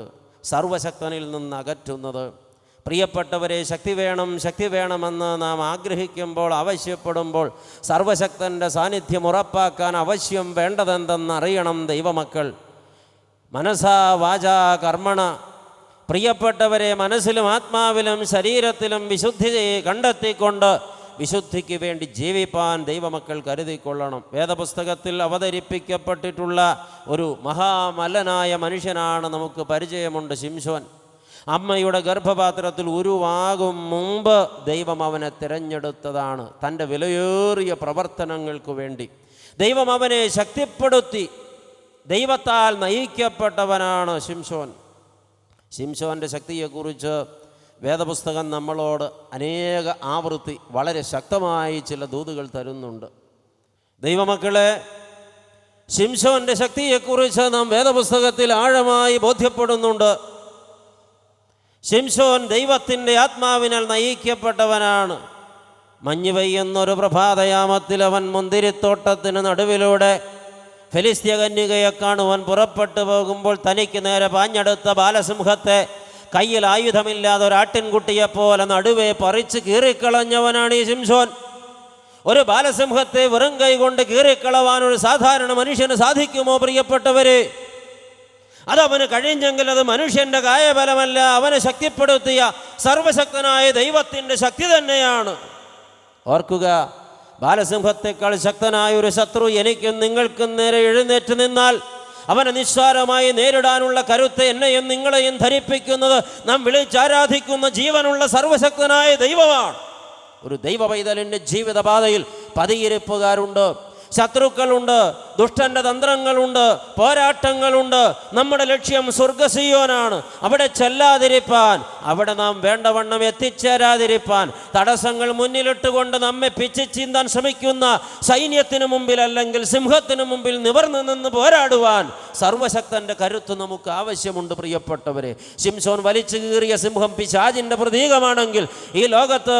സർവശക്തനിൽ നിന്ന് അകറ്റുന്നത്. പ്രിയപ്പെട്ടവരെ, ശക്തി വേണം, ശക്തി വേണമെന്ന് നാം ആഗ്രഹിക്കുമ്പോൾ, ആവശ്യപ്പെടുമ്പോൾ സർവശക്തൻ്റെ സാന്നിധ്യം ഉറപ്പാക്കാൻ ആവശ്യം വേണ്ടതെന്തെന്നറിയണം ദൈവമക്കൾ. മനസാ വാചാ കർമ്മണ. പ്രിയപ്പെട്ടവരെ, മനസ്സിലും ആത്മാവിലും ശരീരത്തിലും വിശുദ്ധി കണ്ടെത്തിക്കൊണ്ട് വിശുദ്ധിക്ക് വേണ്ടി ജീവിപ്പാൻ ദൈവമക്കൾ കരുതിക്കൊള്ളണം. വേദപുസ്തകത്തിൽ അവതരിപ്പിക്കപ്പെട്ടിട്ടുള്ള ഒരു മഹാമല്ലനായ മനുഷ്യനാണ് നമുക്ക് പരിചയമുണ്ട്, ശിംശോൻ. അമ്മയുടെ ഗർഭപാത്രത്തിൽ ഉരുവാകും മുമ്പ് ദൈവം അവനെ തിരഞ്ഞെടുത്തതാണ് തൻ്റെ വിലയേറിയ പ്രവർത്തനങ്ങൾക്ക് വേണ്ടി. ദൈവം അവനെ ശക്തിപ്പെടുത്തി. ദൈവത്താൽ നയിക്കപ്പെട്ടവനാണ് ശിംശോൻ. ശിംശോൻ്റെ ശക്തിയെക്കുറിച്ച് വേദപുസ്തകം നമ്മളോട് അനേക ആവൃത്തി വളരെ ശക്തമായി ചില ദൂതുകൾ തരുന്നുണ്ട്. ദൈവമക്കളെ, ശിംശോൻ്റെ ശക്തിയെക്കുറിച്ച് നാം വേദപുസ്തകത്തിൽ ആഴമായി ബോധ്യപ്പെടുന്നുണ്ട്. ശിംശോൻ ദൈവത്തിൻ്റെ ആത്മാവിനാൽ നയിക്കപ്പെട്ടവനാണ്. മഞ്ഞ് പെയ്യുന്നൊരു പ്രഭാതയാമത്തിൽ അവൻ മുന്തിരിത്തോട്ടത്തിന് നടുവിലൂടെ ഫെലിസ്ത്യ കന്യകയെ കാണുവാൻ പുറപ്പെട്ടു പോകുമ്പോൾ തനിക്ക് നേരെ പാഞ്ഞെടുത്ത ബാലസിംഹത്തെ കയ്യിൽ ആയുധമില്ലാതെ ഒരാട്ടിൻകുട്ടിയെപ്പോലെ നടുവേ പറിച്ച് കീറിക്കളഞ്ഞവനാണ് ഈ ശിംശോൻ. ഒരു ബാലസിംഹത്തെ വെറും കൈ കൊണ്ട് കീറിക്കളവാൻ ഒരു സാധാരണ മനുഷ്യന് സാധിക്കുമോ പ്രിയപ്പെട്ടവരെ? അതവന് കഴിഞ്ഞെങ്കിൽ അത് മനുഷ്യൻ്റെ കായബലമല്ല, അവനെ ശക്തിപ്പെടുത്തിയ സർവശക്തനായ ദൈവത്തിൻ്റെ ശക്തി തന്നെയാണ്. ഓർക്കുക, ബാലസിംഹത്തെക്കാൾ ശക്തനായ ഒരു ശത്രു എനിക്കും നിങ്ങൾക്കും നേരെ എഴുന്നേറ്റ് നിന്നാൽ അവനെ നിസ്സാരമായി നേരിടാനുള്ള കരുത്ത് എന്നെയും നിങ്ങളെയും ധരിപ്പിക്കുന്നത് നാം വിളിച്ചാരാധിക്കുന്ന ജീവനുള്ള സർവശക്തനായ ദൈവമാണ്. ഒരു ദൈവ പൈതലിൻ്റെ ജീവിതപാതയിൽ പതിയിരിപ്പുകാരുണ്ട്, ശത്രുക്കളുണ്ട്, ദുഷ്ടൻ്റെ തന്ത്രങ്ങളുണ്ട്, പോരാട്ടങ്ങളുണ്ട്. നമ്മുടെ ലക്ഷ്യം സ്വർഗ്ഗസിയോനാണ്. അവിടെ ചെല്ലാതിരിപ്പാൻ, അവിടെ നാം വേണ്ടവണ്ണം എത്തിച്ചേരാതിരിപ്പാൻ, തടസ്സങ്ങൾ മുന്നിലിട്ടുകൊണ്ട് നമ്മെ പിച്ച് ചീന്താൻ ശ്രമിക്കുന്ന സൈന്യത്തിന് മുമ്പിൽ അല്ലെങ്കിൽ സിംഹത്തിന് മുമ്പിൽ നിവർന്നു നിന്ന് പോരാടുവാൻ സർവശക്തൻ്റെ കരുത്ത് നമുക്ക് ആവശ്യമുണ്ട് പ്രിയപ്പെട്ടവരെ. ശിംശോൻ വലിച്ചു കീറിയ സിംഹം പിശാചിൻ്റെ പ്രതീകമാണെങ്കിൽ ഈ ലോകത്ത്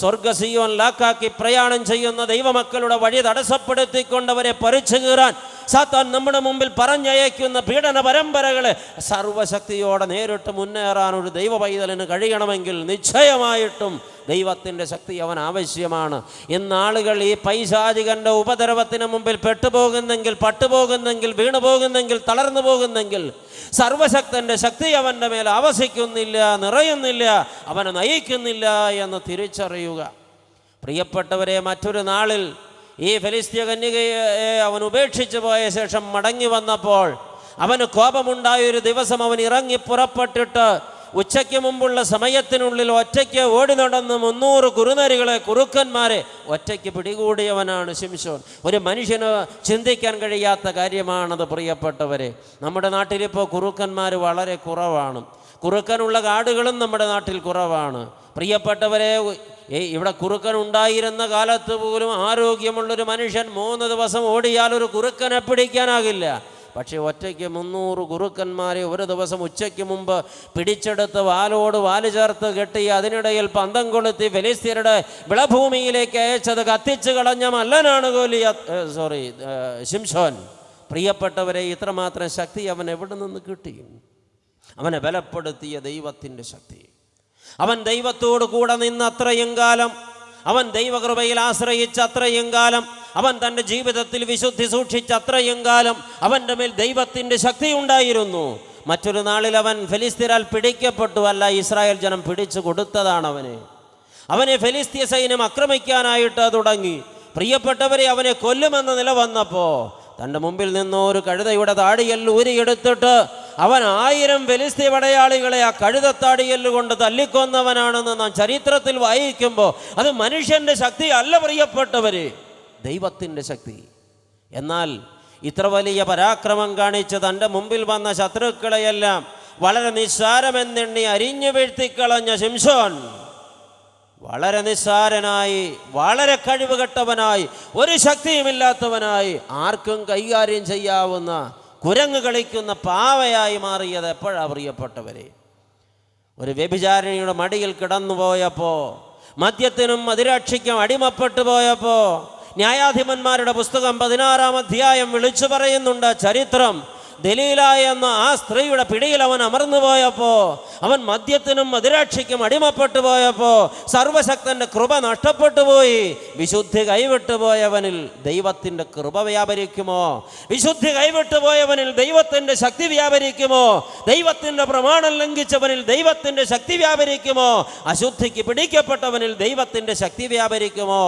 സ്വർഗ്ഗസിയോൻ ലാക്കാക്കി പ്രയാണം ചെയ്യുന്ന ദൈവമക്കളുടെ വഴി തടസ്സപ്പെടുത്തിക്കൊണ്ടവരെ പറിച്ചു കീറാൻ സാത്താൻ നമ്മുടെ മുമ്പിൽ പറഞ്ഞയക്കുന്ന പീഡന പരമ്പരകളെ സർവശക്തിയോടെ നേരിട്ട് മുന്നേറാൻ ഒരു ദൈവ പൈതലിന് കഴിയണമെങ്കിൽ നിശ്ചയമായിട്ടും ദൈവത്തിൻ്റെ ശക്തി അവൻ ആവശ്യമാണ്. ഇന്നാളുകൾ ഈ പൈശാചികൻ്റെ ഉപദ്രവത്തിന് മുമ്പിൽ പെട്ടുപോകുന്നെങ്കിൽ, പട്ടുപോകുന്നെങ്കിൽ, വീണു പോകുന്നെങ്കിൽ, തളർന്നു പോകുന്നെങ്കിൽ സർവശക്തൻ്റെ ശക്തി അവൻ്റെ മേൽ ആവസിക്കുന്നില്ല, നിറയുന്നില്ല, അവനെ നയിക്കുന്നില്ല എന്ന് തിരിച്ചറിയുക. പ്രിയപ്പെട്ടവരെ, മറ്റൊരു നാളിൽ ഈ ഫെലിസ്ത്യ കന്യകയെ അവൻ ഉപേക്ഷിച്ചു പോയ ശേഷം മടങ്ങി വന്നപ്പോൾ അവന് കോപമുണ്ടായൊരു ദിവസം അവൻ ഇറങ്ങി പുറപ്പെട്ടിട്ട് ഉച്ചയ്ക്ക് മുമ്പുള്ള സമയത്തിനുള്ളിൽ ഒറ്റയ്ക്ക് ഓടി നടന്ന് 300 കുറുനരികളെ, കുറുക്കന്മാരെ ഒറ്റയ്ക്ക് പിടികൂടിയവനാണ് ശിംശോൻ. ഒരു മനുഷ്യന് ചിന്തിക്കാൻ കഴിയാത്ത കാര്യമാണത് പ്രിയപ്പെട്ടവരെ. നമ്മുടെ നാട്ടിലിപ്പോൾ കുറുക്കന്മാർ വളരെ കുറവാണ്. കുറുക്കനുള്ള കാടുകളും നമ്മുടെ നാട്ടിൽ കുറവാണ് പ്രിയപ്പെട്ടവരെ. ഇവിടെ കുറുക്കൻ ഉണ്ടായിരുന്ന കാലത്ത് പോലും ആരോഗ്യമുള്ളൊരു മനുഷ്യൻ 3 ദിവസം ഓടിയാൽ ഒരു കുറുക്കനെ പിടിക്കാനാകില്ല. പക്ഷേ ഒറ്റയ്ക്ക് 300 കുറുക്കന്മാരെ ഒരു ദിവസം ഉച്ചയ്ക്ക് മുമ്പ് പിടിച്ചെടുത്ത് വാലോട് വാല് ചേർത്ത് കെട്ടി അതിനിടയിൽ പന്തം കൊളുത്തി ഫെലിസ്ത്യരുടെ വിളഭൂമിയിലേക്ക് അയച്ചത് കത്തിച്ചു കളഞ്ഞ മല്ലനാണ് ശിംശോൻ. പ്രിയപ്പെട്ടവരെ, ഇത്രമാത്രം ശക്തി അവൻ എവിടെ നിന്ന് കിട്ടി? അവനെ ബലപ്പെടുത്തിയ ദൈവത്തിൻ്റെ ശക്തി. അവൻ ദൈവത്തോടു കൂടെ നിന്ന് അത്രയും കാലം, അവൻ ദൈവകൃപയിൽ ആശ്രയിച്ച അത്രയും കാലം, അവൻ തൻ്റെ ജീവിതത്തിൽ വിശുദ്ധി സൂക്ഷിച്ച അത്രയും കാലം അവൻ്റെ മേൽ ദൈവത്തിൻ്റെ ശക്തി ഉണ്ടായിരുന്നു. മറ്റൊരു നാളിൽ അവൻ ഫെലിസ്ത്യരാൽ പിടിക്കപ്പെട്ടു. അല്ല, ഇസ്രായേൽ ജനം പിടിച്ചു കൊടുത്തതാണ് അവനെ ഫെലിസ്ത്യ സൈന്യം ആക്രമിക്കാനായിട്ട് തുടങ്ങി. പ്രിയപ്പെട്ടവരെ, അവനെ കൊല്ലുമെന്ന നില വന്നപ്പോൾ തൻ്റെ മുമ്പിൽ നിന്നോ ഒരു കഴുതയുടെ താടിയെല്ല് ഊരിയെടുത്തിട്ട് അവൻ 1000 ഫെലിസ്ത്യ പടയാളികളെ ആ കഴുതത്താടിയെല്ല് കൊണ്ട് തല്ലിക്കൊന്നവനാണെന്ന് നാം ചരിത്രത്തിൽ വായിക്കുമ്പോൾ അത് മനുഷ്യൻ്റെ ശക്തി അല്ല പ്രിയപ്പെട്ടവരെ, ദൈവത്തിൻ്റെ ശക്തി. എന്നാൽ ഇത്ര വലിയ പരാക്രമം കാണിച്ച് തൻ്റെ മുമ്പിൽ വന്ന ശത്രുക്കളെയെല്ലാം വളരെ നിസ്സാരമെന്നെണ്ണി അരിഞ്ഞു വീഴ്ത്തിക്കളഞ്ഞ ശിംശോൻ വളരെ നിസ്സാരനായി, വളരെ കഴിവുകെട്ടവനായി, ഒരു ശക്തിയുമില്ലാത്തവനായി, ആർക്കും കൈകാര്യം ചെയ്യാവുന്ന കുരങ്ങ് കളിക്കുന്ന പാവയായി മാറിയത് എപ്പോഴാണ് പ്രിയപ്പെട്ടവരെ? ഒരു വ്യഭിചാരിണിയുടെ മടിയിൽ കിടന്നുപോയപ്പോൾ, മദ്യത്തിനും മദിരാക്ഷിക്കും അടിമപ്പെട്ടു പോയപ്പോൾ, ന്യായാധിപന്മാരുടെ പുസ്തകം 16-ാം അധ്യായം വിളിച്ചു പറയുന്നുണ്ട് ചരിത്രം. ദലീല എന്ന ആ സ്ത്രീയുടെ പിടിയിൽ അവൻ അമർന്നു പോയപ്പോൾ, അവൻ മദ്യത്തിനും മദിരാക്ഷിക്കും അടിമപ്പെട്ടു പോയപ്പോൾ സർവശക്തൻ്റെ കൃപ നഷ്ടപ്പെട്ടു പോയി. വിശുദ്ധി കൈവിട്ടു പോയവനിൽ ദൈവത്തിൻ്റെ കൃപ വ്യാപരിക്കുമോ? വിശുദ്ധി കൈവിട്ടു പോയവനിൽ ദൈവത്തിൻ്റെ ശക്തി വ്യാപരിക്കുമോ? ദൈവത്തിൻ്റെ പ്രമാണം ലംഘിച്ചവനിൽ ദൈവത്തിൻ്റെ ശക്തി വ്യാപരിക്കുമോ? അശുദ്ധിക്ക് പിടിക്കപ്പെട്ടവനിൽ ദൈവത്തിൻ്റെ ശക്തി വ്യാപരിക്കുമോ?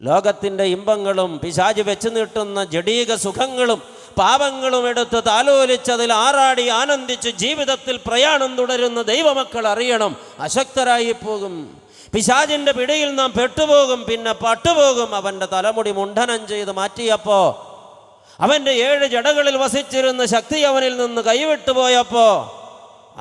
ലോകത്തിൻ്റെ ഇമ്പങ്ങളും പിശാച് വെച്ച് നീട്ടുന്ന ജഡീക സുഖങ്ങളും പാപങ്ങളും എടുത്ത് താലോലിച്ചതിൽ ആറാടി ആനന്ദിച്ച് ജീവിതത്തിൽ പ്രയാണം തുടരുന്ന ദൈവമക്കൾ അറിയണം, അശക്തരായി പോകും. പിശാചിൻ്റെ പിടിയിൽ നാം പെട്ടുപോകും, പിന്നെ പട്ടുപോകും. അവൻ്റെ തലമുടി മുണ്ഡനം ചെയ്ത് മാറ്റിയപ്പോൾ അവൻ്റെ 7 ജടകളിൽ വസിച്ചിരുന്ന ശക്തി അവനിൽ നിന്ന് കൈവിട്ടു പോയപ്പോൾ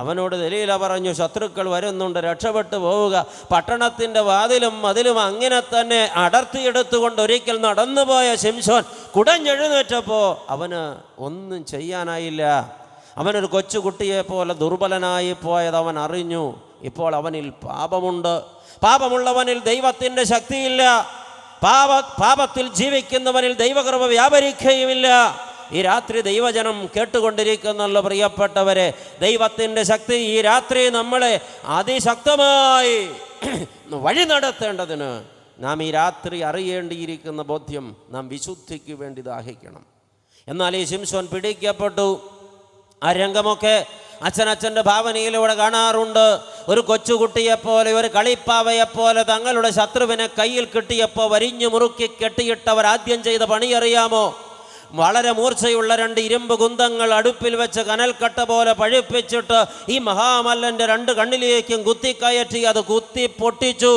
അവനോട് ദലീല പറഞ്ഞു, ശത്രുക്കൾ വരുന്നുണ്ട്, രക്ഷപ്പെട്ടു പോവുക. പട്ടണത്തിൻ്റെ വാതിലും മതിലും അങ്ങനെ തന്നെ അടർത്തിയെടുത്തുകൊണ്ട് ഒരിക്കൽ നടന്നുപോയ ശിംശോൻ കുടഞ്ഞെഴുന്നേറ്റപ്പോൾ അവന് ഒന്നും ചെയ്യാനായില്ല. അവനൊരു കൊച്ചുകുട്ടിയെപ്പോലെ ദുർബലനായി പോയത് അവൻ അറിഞ്ഞു. ഇപ്പോൾ അവനിൽ പാപമുണ്ട്. പാപമുള്ളവനിൽ ദൈവത്തിൻ്റെ ശക്തിയില്ല. പാപത്തിൽ ജീവിക്കുന്നവനിൽ ദൈവകൃപ വ്യാപരിക്കുകയുമില്ല. ഈ രാത്രി ദൈവജനം കേട്ടുകൊണ്ടിരിക്കുന്നല്ലോ പ്രിയപ്പെട്ടവരെ. ദൈവത്തിൻ്റെ ശക്തി ഈ രാത്രി നമ്മളെ അതിശക്തമായി വഴി നടത്തേണ്ടതിന് നാം ഈ രാത്രി അറിയേണ്ടിയിരിക്കുന്ന ബോധ്യം നാം വിശുദ്ധിക്ക് വേണ്ടി ദാഹിക്കണം. എന്നാൽ ഈ ശിംശോൻ പിടിക്കപ്പെട്ടു. ആ രംഗമൊക്കെ അച്ഛൻ്റെ ഭാവനയിലൂടെ കാണാറുണ്ട്. ഒരു കൊച്ചുകുട്ടിയെപ്പോലെ, ഒരു കളിപ്പാവയെപ്പോലെ തങ്ങളുടെ ശത്രുവിനെ കയ്യിൽ കിട്ടിയപ്പോൾ വരിഞ്ഞു മുറുക്കി കെട്ടിയിട്ടവർ ആദ്യം ചെയ്ത പണി അറിയാമോ? വളരെ മൂർച്ചയുള്ള 2 ഇരുമ്പ് കുന്തങ്ങൾ അടുപ്പിൽ വെച്ച് കനൽക്കട്ട പോലെ പഴുപ്പിച്ചിട്ട് ഈ മഹാമല്ലൻ്റെ 2 കണ്ണിലേക്കും കുത്തിക്കയറ്റി അത് കുത്തി പൊട്ടിച്ചു.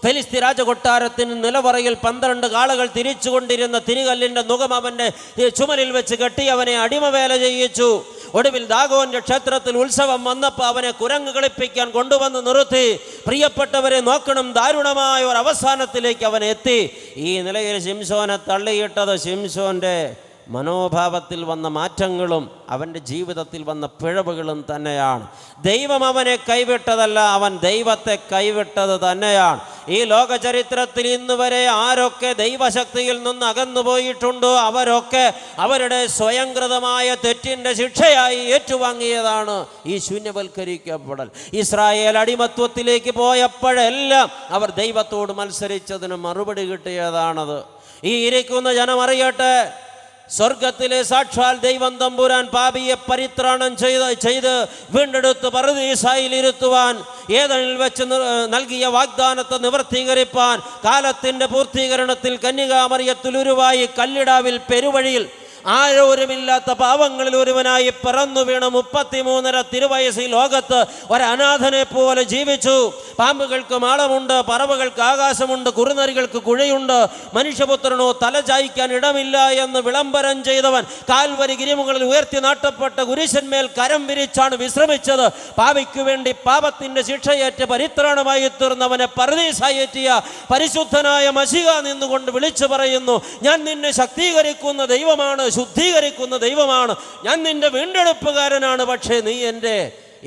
ഫെലിസ്ത്യ രാജകൊട്ടാരത്തിന് നിലവറയിൽ 12 കാളകൾ തിരിച്ചുകൊണ്ടിരുന്ന തിരികല്ലിൻ്റെ നുകം അവൻ്റെ ചുമലിൽ വെച്ച് കെട്ടി അവനെ അടിമവേല ചെയ്യിച്ചു. ഒടുവിൽ ദാഗോന്റെ ക്ഷേത്രത്തിൽ ഉത്സവം വന്നപ്പോൾ അവനെ കുരങ്ങ് കളിപ്പിക്കാൻ കൊണ്ടുവന്ന് നിർത്തി. പ്രിയപ്പെട്ടവരെ നോക്കണം, ദാരുണമായ ഒരു അവസാനത്തിലേക്ക് അവൻ എത്തി. ഈ നിലയിൽ ശിംശോനെ തള്ളിയിട്ടത് ശിംശോൻ്റെ മനോഭാവത്തിൽ വന്ന മാറ്റങ്ങളും അവൻ്റെ ജീവിതത്തിൽ വന്ന പിഴവുകളും തന്നെയാണ്. ദൈവം അവനെ കൈവിട്ടതല്ല, അവൻ ദൈവത്തെ കൈവിട്ടത് തന്നെയാണ്. ഈ ലോക ചരിത്രത്തിൽ ഇന്ന് വരെ ആരൊക്കെ ദൈവശക്തിയിൽ നിന്ന് അകന്നുപോയിട്ടുണ്ടോ അവരൊക്കെ അവരുടെ സ്വയംകൃതമായ തെറ്റിൻ്റെ ശിക്ഷയായി ഏറ്റുവാങ്ങിയതാണ് ഈ ശൂന്യവൽക്കരിക്കപ്പെടൽ. ഇസ്രായേൽ അടിമത്വത്തിലേക്ക് പോയപ്പോഴെല്ലാം അവർ ദൈവത്തോട് മത്സരിച്ചതിന് മറുപടി കിട്ടിയതാണത്. ഈ ഇരിക്കുന്ന ജനം അറിയട്ടെ, സ്വർഗത്തിലെ സാക്ഷാൽ ദൈവം തമ്പുരാൻ പാപിയെ പരിത്രാണം ചെയ്ത് വീണ്ടെടുത്ത് പറുദീസായിൽ ഇരുത്തുവാൻ, ഏദനിൽ വെച്ച് നൽകിയ വാഗ്ദാനത്തെ നിവർത്തീകരിപ്പാൻ, കാലത്തിൻ്റെ പൂർത്തീകരണത്തിൽ കന്യകാമറിയത്തിൽ ഉരുവായി കല്ലിടാവിൽ പെരുവഴിയിൽ ആരോരുമില്ലാത്ത പാവങ്ങളിൽ ഒരുവനായി പിറന്നു വീണ് 33.5 തിരുവയസ്സിൽ ലോകത്ത് ഒരനാഥനെ പോലെ ജീവിച്ചു. പാമ്പുകൾക്ക് മാളമുണ്ട്, പറവകൾക്ക് ആകാശമുണ്ട്, കുറുനരികൾക്ക് കുഴയുണ്ട്, മനുഷ്യപുത്രനോ തല ചായ്ക്കാൻ ഇടമില്ല എന്ന് വിളംബരം ചെയ്തവൻ കാൽവരി ഗിരിമുകളിൽ ഉയർത്തി നാട്ടപ്പെട്ട കുരിശന്മേൽ കരം വിരിച്ചാണ് വിശ്രമിച്ചത്. പാപിക്കു വേണ്ടി പാപത്തിൻ്റെ ശിക്ഷയേറ്റ് പരിത്രാണമായി തീർന്നവനെ പറുദീസായേറ്റിയ പരിശുദ്ധനായ മശിഹ നിന്നുകൊണ്ട് വിളിച്ചു പറയുന്നു, ഞാൻ നിന്നെ ശക്തീകരിക്കുന്ന ദൈവമാണ്, ശുദ്ധീകരിക്കുന്ന ദൈവമാണ്, ഞാൻ നിന്റെ വീണ്ടെടുപ്പുകാരനാണ്. പക്ഷേ നീ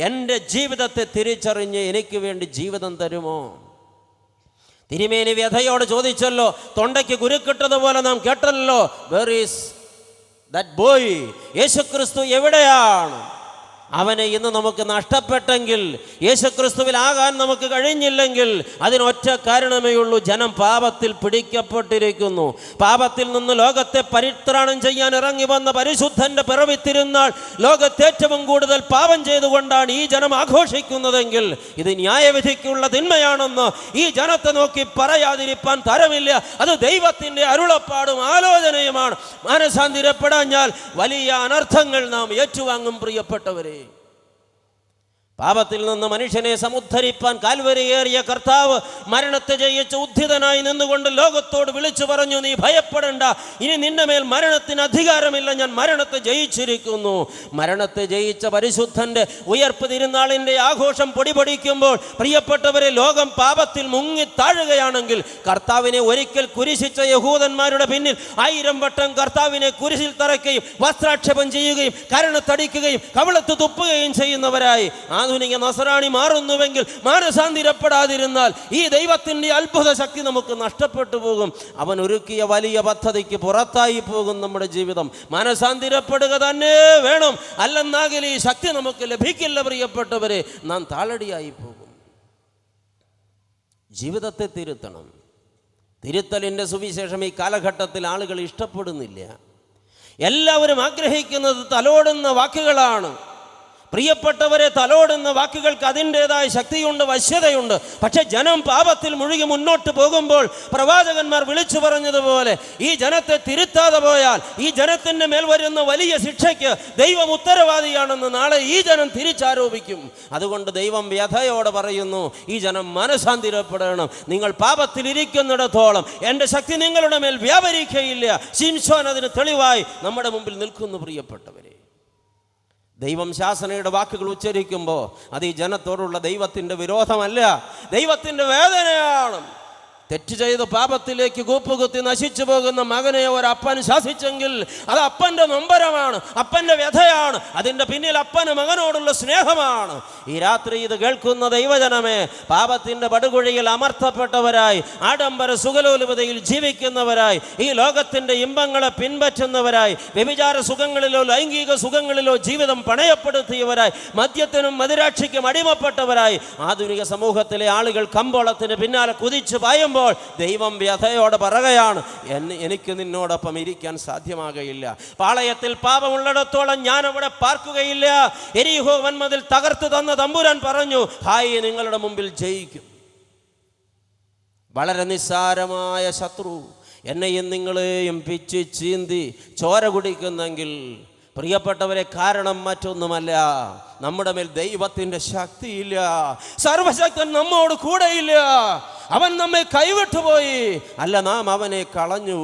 എൻ്റെ ജീവിതത്തെ തിരിച്ചറിഞ്ഞ് എനിക്ക് വേണ്ടി ജീവിതം തരുമോ? തിരുമേനി വ്യഥയോട് ചോദിച്ചല്ലോ, തൊണ്ടയ്ക്ക് കുരുക്കിട്ടതുപോലെ നാം കേട്ടല്ലോ, വേർ ഈസ് ദാറ്റ് ബോയ്? യേശുക്രിസ്തു എവിടെയാണ്? അവനെ ഇന്ന് നമുക്ക് നഷ്ടപ്പെട്ടെങ്കിൽ, യേശുക്രിസ്തുവിലാകാൻ നമുക്ക് കഴിഞ്ഞില്ലെങ്കിൽ അതിനൊറ്റ കാരണമേ ഉള്ളൂ, ജനം പാപത്തിൽ പിടിക്കപ്പെട്ടിരിക്കുന്നു. പാപത്തിൽ നിന്ന് ലോകത്തെ പരിത്രാണം ചെയ്യാൻ ഇറങ്ങി വന്ന പരിശുദ്ധൻ്റെ പിറവി തിരുനാൾ ലോകത്തെ ഏറ്റവും കൂടുതൽ പാപം ചെയ്തുകൊണ്ടാണ് ഈ ജനം ആഘോഷിക്കുന്നതെങ്കിൽ ഇത് ന്യായവിധിക്കുള്ള തിന്മയാണെന്ന് ഈ ജനത്തെ നോക്കി പറയാതിരിപ്പാൻ തരമില്ല. അത് ദൈവത്തിൻ്റെ അരുളപ്പാടും ആലോചനയുമാണ്. മാനസാന്തരപ്പെടാഞ്ഞാൽ വലിയ അനർത്ഥങ്ങൾ നാം ഏറ്റുവാങ്ങും. പ്രിയപ്പെട്ടവരെ, പാപത്തിൽ നിന്ന് മനുഷ്യനെ സമുദ്ധരിപ്പാൻ കാൽവരിയേറിയ കർത്താവ് മരണത്തെ ജയിച്ച് ഉദ്ധിതനായി നിന്നുകൊണ്ട് ലോകത്തോട് വിളിച്ചു പറഞ്ഞു, നീ ഭയപ്പെടേണ്ട, ഇനി നിന്റെ മേൽ മരണത്തിന് അധികാരമില്ല, ഞാൻ മരണത്തെ ജയിച്ചിരിക്കുന്നു. മരണത്തെ ജയിച്ച പരിശുദ്ധൻ്റെ ഉയർപ്പ് തിരുനാളിൻ്റെ ആഘോഷം പൊടിപൊടിക്കുമ്പോൾ പ്രിയപ്പെട്ടവരെ, ലോകം പാപത്തിൽ മുങ്ങി താഴുകയാണെങ്കിൽ കർത്താവിനെ ഒരിക്കൽ കുരിശിച്ച യഹൂദന്മാരുടെ പിന്നിൽ 1000 വട്ടം കർത്താവിനെ കുരിശിൽ തറയ്ക്കുകയും വസ്ത്രാക്ഷേപം ചെയ്യുകയും കരണത്തടിക്കുകയും കവിളത്ത് തുപ്പുകയും ചെയ്യുന്നവരായി ആധുനിക നസറാണി മാറുന്നുവെങ്കിൽ, മാനസാന്തരപ്പെടാതിരുന്നാൽ ഈ ദൈവത്തിൻ്റെ അത്ഭുത ശക്തി നമുക്ക് നഷ്ടപ്പെട്ടു പോകും. അവൻ ഒരുക്കിയ വലിയ പദ്ധതിക്ക് പുറത്തായി പോകും നമ്മുടെ ജീവിതം. മാനസാന്തരപ്പെടുക തന്നെ വേണം, അല്ലെന്നാകിൽ ഈ ശക്തി നമുക്ക് ലഭിക്കില്ല. പ്രിയപ്പെട്ടവരെ, നാം താളടിയായി പോകും. ജീവിതത്തെ തിരുത്തണം. തിരുത്തലിൻ്റെ സുവിശേഷം ഈ കാലഘട്ടത്തിൽ ആളുകൾ ഇഷ്ടപ്പെടുന്നില്ല. എല്ലാവരും ആഗ്രഹിക്കുന്നത് തലോടുന്ന വാക്കുകളാണ്. പ്രിയപ്പെട്ടവരെ, തലോടുന്ന വാക്കുകൾക്ക് അതിൻ്റെതായ ശക്തിയുണ്ട്, വശ്യതയുണ്ട്. പക്ഷെ ജനം പാപത്തിൽ മുഴുകി മുന്നോട്ട് പോകുമ്പോൾ പ്രവാചകന്മാർ വിളിച്ചു പറഞ്ഞതുപോലെ ഈ ജനത്തെ തിരുത്താതെ പോയാൽ ഈ ജനത്തിൻ്റെ മേൽ വരുന്ന വലിയ ശിക്ഷയ്ക്ക് ദൈവം ഉത്തരവാദിയാണെന്ന് നാളെ ഈ ജനം തിരിച്ചാരോപിക്കും. അതുകൊണ്ട് ദൈവം വ്യഥയോടെ പറയുന്നു, ഈ ജനം മനസാന്തരപ്പെടണം. നിങ്ങൾ പാപത്തിലിരിക്കുന്നിടത്തോളം എൻ്റെ ശക്തി നിങ്ങളുടെ മേൽ വ്യാപരിക്കയില്ല. ശിംശോൻ അതിന് തെളിവായി നമ്മുടെ മുമ്പിൽ നിൽക്കുന്നു. പ്രിയപ്പെട്ടവരെ, ദൈവം ശാസനയുടെ വാക്കുകൾ ഉച്ചരിക്കുമ്പോൾ അത് ഈ ജനത്തോടുള്ള ദൈവത്തിൻ്റെ വിരോധമല്ല, ദൈവത്തിൻ്റെ വേദനയാണ്. തെറ്റ് ചെയ്ത് പാപത്തിലേക്ക് കൂപ്പുകുത്തി നശിച്ചു പോകുന്ന മകനെ ഒരപ്പൻ ശാസിച്ചെങ്കിൽ അത് അപ്പൻ്റെ നൊമ്പരമാണ്, അപ്പൻ്റെ വ്യഥയാണ്. അതിൻ്റെ പിന്നിൽ അപ്പന് മകനോടുള്ള സ്നേഹമാണ്. ഈ രാത്രി ഇത് കേൾക്കുന്ന ദൈവജനമേ, പാപത്തിൻ്റെ പടുകുഴിയിൽ അമർത്തപ്പെട്ടവരായി, ആഡംബര സുഖലോലുപതയിൽ ജീവിക്കുന്നവരായി, ഈ ലോകത്തിൻ്റെ ഇമ്പങ്ങളെ പിൻപറ്റുന്നവരായി, വ്യഭിചാര സുഖങ്ങളിലോ ലൈംഗിക സുഖങ്ങളിലോ ജീവിതം പണയപ്പെടുത്തിയവരായി, മദ്യത്തിനും മദിരാക്ഷിക്കും അടിമപ്പെട്ടവരായി ആധുനിക സമൂഹത്തിലെ ആളുകൾ കമ്പോളത്തിന് പിന്നാലെ കുതിച്ചു പായുമ്പോൾ ദൈവം വ്യഥയോടെ പറയുകയാണ്, എനിക്ക് നിന്നോടൊപ്പം ഇരിക്കാൻ സാധ്യമാകയില്ല. പാളയത്തിൽ പാപമുള്ളിടത്തോളം ഞാൻ അവിടെ പാർക്കുകയില്ല. എരിഹോ വൻമതിൽ തകർത്തു തന്ന തമ്പുരാൻ പറഞ്ഞു, ഹായ്, നിങ്ങളുടെ മുമ്പിൽ ജയിക്കും. വളരെ നിസ്സാരമായ ശത്രു എന്നെയും നിങ്ങളെയും പിച്ച് ചീന്തി ചോര കുടിക്കുന്നെങ്കിൽ പ്രിയപ്പെട്ടവരെ, കാരണം മറ്റൊന്നുമല്ല, നമ്മുടെ മേൽ ദൈവത്തിൻ്റെ ശക്തിയില്ല. സർവശക്തൻ നമ്മോട് കൂടെയില്ല. അവൻ നമ്മെ കൈവിട്ടുപോയി, അല്ല നാം അവനെ കളഞ്ഞു.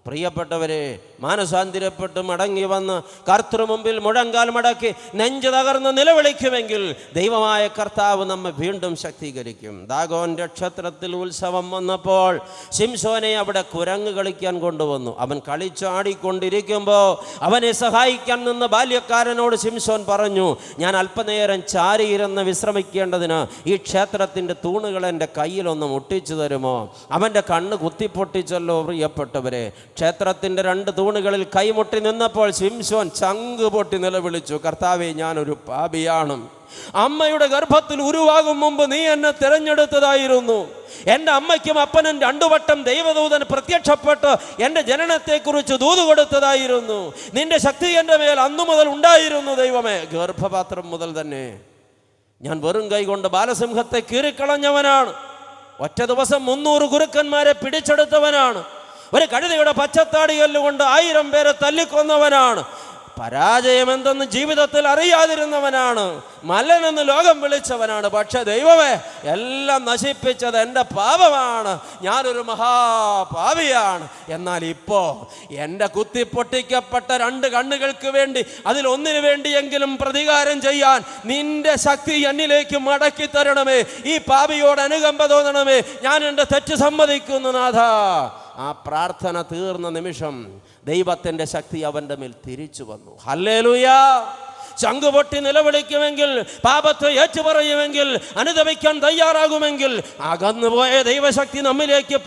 പ്രിയപ്പെട്ടവരെ, മാനസാന്തരപ്പെട്ട് മടങ്ങി വന്ന് കർത്തൃ മുമ്പിൽ മുഴങ്കാൽ മടക്കി നെഞ്ച് തകർന്ന് നിലവിളിക്കുമെങ്കിൽ ദൈവമായ കർത്താവ് നമ്മെ വീണ്ടും ശക്തീകരിക്കും. ദാഗോന്റെ ക്ഷേത്രത്തിൽ ഉത്സവം വന്നപ്പോൾ ശിംശോനെ അവിടെ കുരങ്ങ് കളിക്കാൻ കൊണ്ടുവന്നു. അവൻ കളിച്ചാടിക്കൊണ്ടിരിക്കുമ്പോൾ അവനെ സഹായിക്കാൻ നിന്ന ബാല്യക്കാരനോട് ശിംശോൻ പറഞ്ഞു, ഞാൻ അല്പനേരം ചാരിയിരുന്ന് വിശ്രമിക്കേണ്ടതിന് ഈ ക്ഷേത്രത്തിൻ്റെ തൂണുകൾ എൻ്റെ കയ്യിലൊന്ന് മുട്ടിച്ചു തരുമോ? അവൻ്റെ കണ്ണ് കുത്തിപ്പൊട്ടിച്ചല്ലോ. പ്രിയപ്പെട്ടവരെ, ക്ഷേത്രത്തിൻ്റെ 2 തൂണുകളിൽ കൈമുട്ടി നിന്നപ്പോൾ ശിംശോൻ ചങ്ക് പൊട്ടി നിലവിളിച്ചു, കർത്താവേ, ഞാനൊരു പാപിയാണ്. അമ്മയുടെ ഗർഭത്തിൽ ഉരുവാകും മുമ്പ് നീ എന്നെ തിരഞ്ഞെടുത്തതായിരുന്നു. എൻ്റെ അമ്മയ്ക്കും അപ്പനും 2 വട്ടം ദൈവദൂതൻ പ്രത്യക്ഷപ്പെട്ട് എൻ്റെ ജനനത്തെക്കുറിച്ച് ദൂത് കൊടുത്തതായിരുന്നു. നിന്റെ ശക്തി എൻ്റെ മേൽ അന്നു മുതൽ ഉണ്ടായിരുന്നു. ദൈവമേ, ഗർഭപാത്രം മുതൽ തന്നെ ഞാൻ വെറും കൈ കൊണ്ട് ബാലസിംഹത്തെ കീറിക്കളഞ്ഞവനാണ്. ഒറ്റ ദിവസം 300 ഗുരുക്കന്മാരെ പിടിച്ചെടുത്തവനാണ്. ഒരു കഴുതയുടെ പച്ചത്താടികല്ലുകൊണ്ട് 1000 പേരെ തല്ലിക്കൊന്നവനാണ്. പരാജയം എന്തെന്ന് ജീവിതത്തിൽ അറിയാതിരുന്നവനാണ്. മല്ലനെന്ന് ലോകം വിളിച്ചവനാണ്. പക്ഷെ ദൈവമേ, എല്ലാം നശിപ്പിച്ചത് എൻ്റെ പാപമാണ്. ഞാനൊരു മഹാപാപിയാണ്. എന്നാൽ ഇപ്പോ എൻ്റെ കുത്തിപ്പൊട്ടിക്കപ്പെട്ട 2 കണ്ണുകൾക്ക് വേണ്ടി, അതിലൊന്നിനു വേണ്ടിയെങ്കിലും പ്രതികാരം ചെയ്യാൻ നിന്റെ ശക്തി എന്നിലേക്ക് മടക്കി തരണമേ. ഈ പാപിയോട് അനുകമ്പ തോന്നണമേ. ഞാൻ എൻ്റെ തെറ്റ് സമ്മതിക്കുന്നു നാഥ. ആ പ്രാർത്ഥന തീർന്ന നിമിഷം ദൈവത്തിൻ്റെ ശക്തി അവൻ്റെ മേൽ തിരിച്ചു വന്നു. ഹല്ലേലൂയ! ചങ്കുപൊട്ടി നിലവിളിക്കുമെങ്കിൽ, പാപത്തെ ഏറ്റുപറയുമെങ്കിൽ, അനുദപിക്കാൻ തയ്യാറാകുമെങ്കിൽ, അകന്നുപോയ ദൈവശക്തി നമ്മിലേക്ക്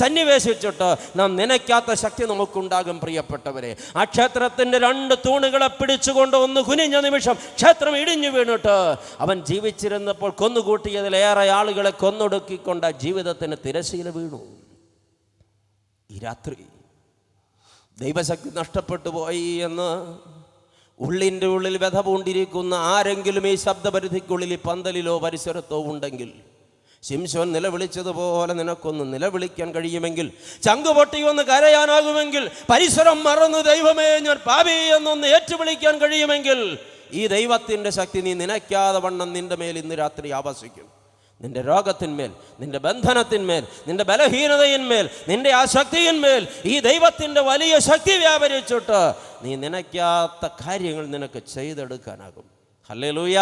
സന്നിവേശിച്ചിട്ട് നാം നനയ്ക്കാത്ത ശക്തി നമുക്കുണ്ടാകും. പ്രിയപ്പെട്ടവരെ, ആ ക്ഷേത്രത്തിൻ്റെ 2 തൂണുകളെ പിടിച്ചുകൊണ്ട് ഒന്ന് കുനിഞ്ഞ നിമിഷം ക്ഷേത്രം ഇടിഞ്ഞു വീണിട്ട് അവൻ ജീവിച്ചിരുന്നപ്പോൾ കൊന്നുകൂട്ടിയതിലേറെ ആളുകളെ കൊന്നൊടുക്കിക്കൊണ്ട് ജീവിതത്തിന് തിരശീല വീണു. ഈ രാത്രി ദൈവശക്തി നഷ്ടപ്പെട്ടു പോയി എന്ന് ഉള്ളിൻ്റെ ഉള്ളിൽ വ്യഥ പൂണ്ടിരിക്കുന്ന ആരെങ്കിലും ഈ ശബ്ദപരിധിക്കുള്ളിൽ പന്തലിലോ പരിസരത്തോ ഉണ്ടെങ്കിൽ, ശിംശോൻ നിലവിളിച്ചതുപോലെ നിനക്കൊന്ന് നിലവിളിക്കാൻ കഴിയുമെങ്കിൽ, ചങ്കുപൊട്ടി ഒന്ന് കരയാനാകുമെങ്കിൽ, പരിസരം മറന്നു ദൈവമേ ഞാൻ പാപി എന്നൊന്ന് ഏറ്റുവിളിക്കാൻ കഴിയുമെങ്കിൽ, ഈ ദൈവത്തിൻ്റെ ശക്തി നീ നനയ്ക്കാതെ വണ്ണം നിന്റെ മേൽ ഇന്ന് രാത്രി ആവസിക്കും. നിന്റെ രോഗത്തിന്മേൽ, നിന്റെ ബന്ധനത്തിന്മേൽ, നിന്റെ ബലഹീനതയിന്മേൽ, നിന്റെ ആ ശക്തിയിന്മേൽ ഈ ദൈവത്തിൻ്റെ വലിയ ശക്തി വ്യാപരിച്ചിട്ട് നീ നനയ്ക്കാത്ത കാര്യങ്ങൾ നിനക്ക് ചെയ്തെടുക്കാനാകും. ഹല്ലേലൂയ!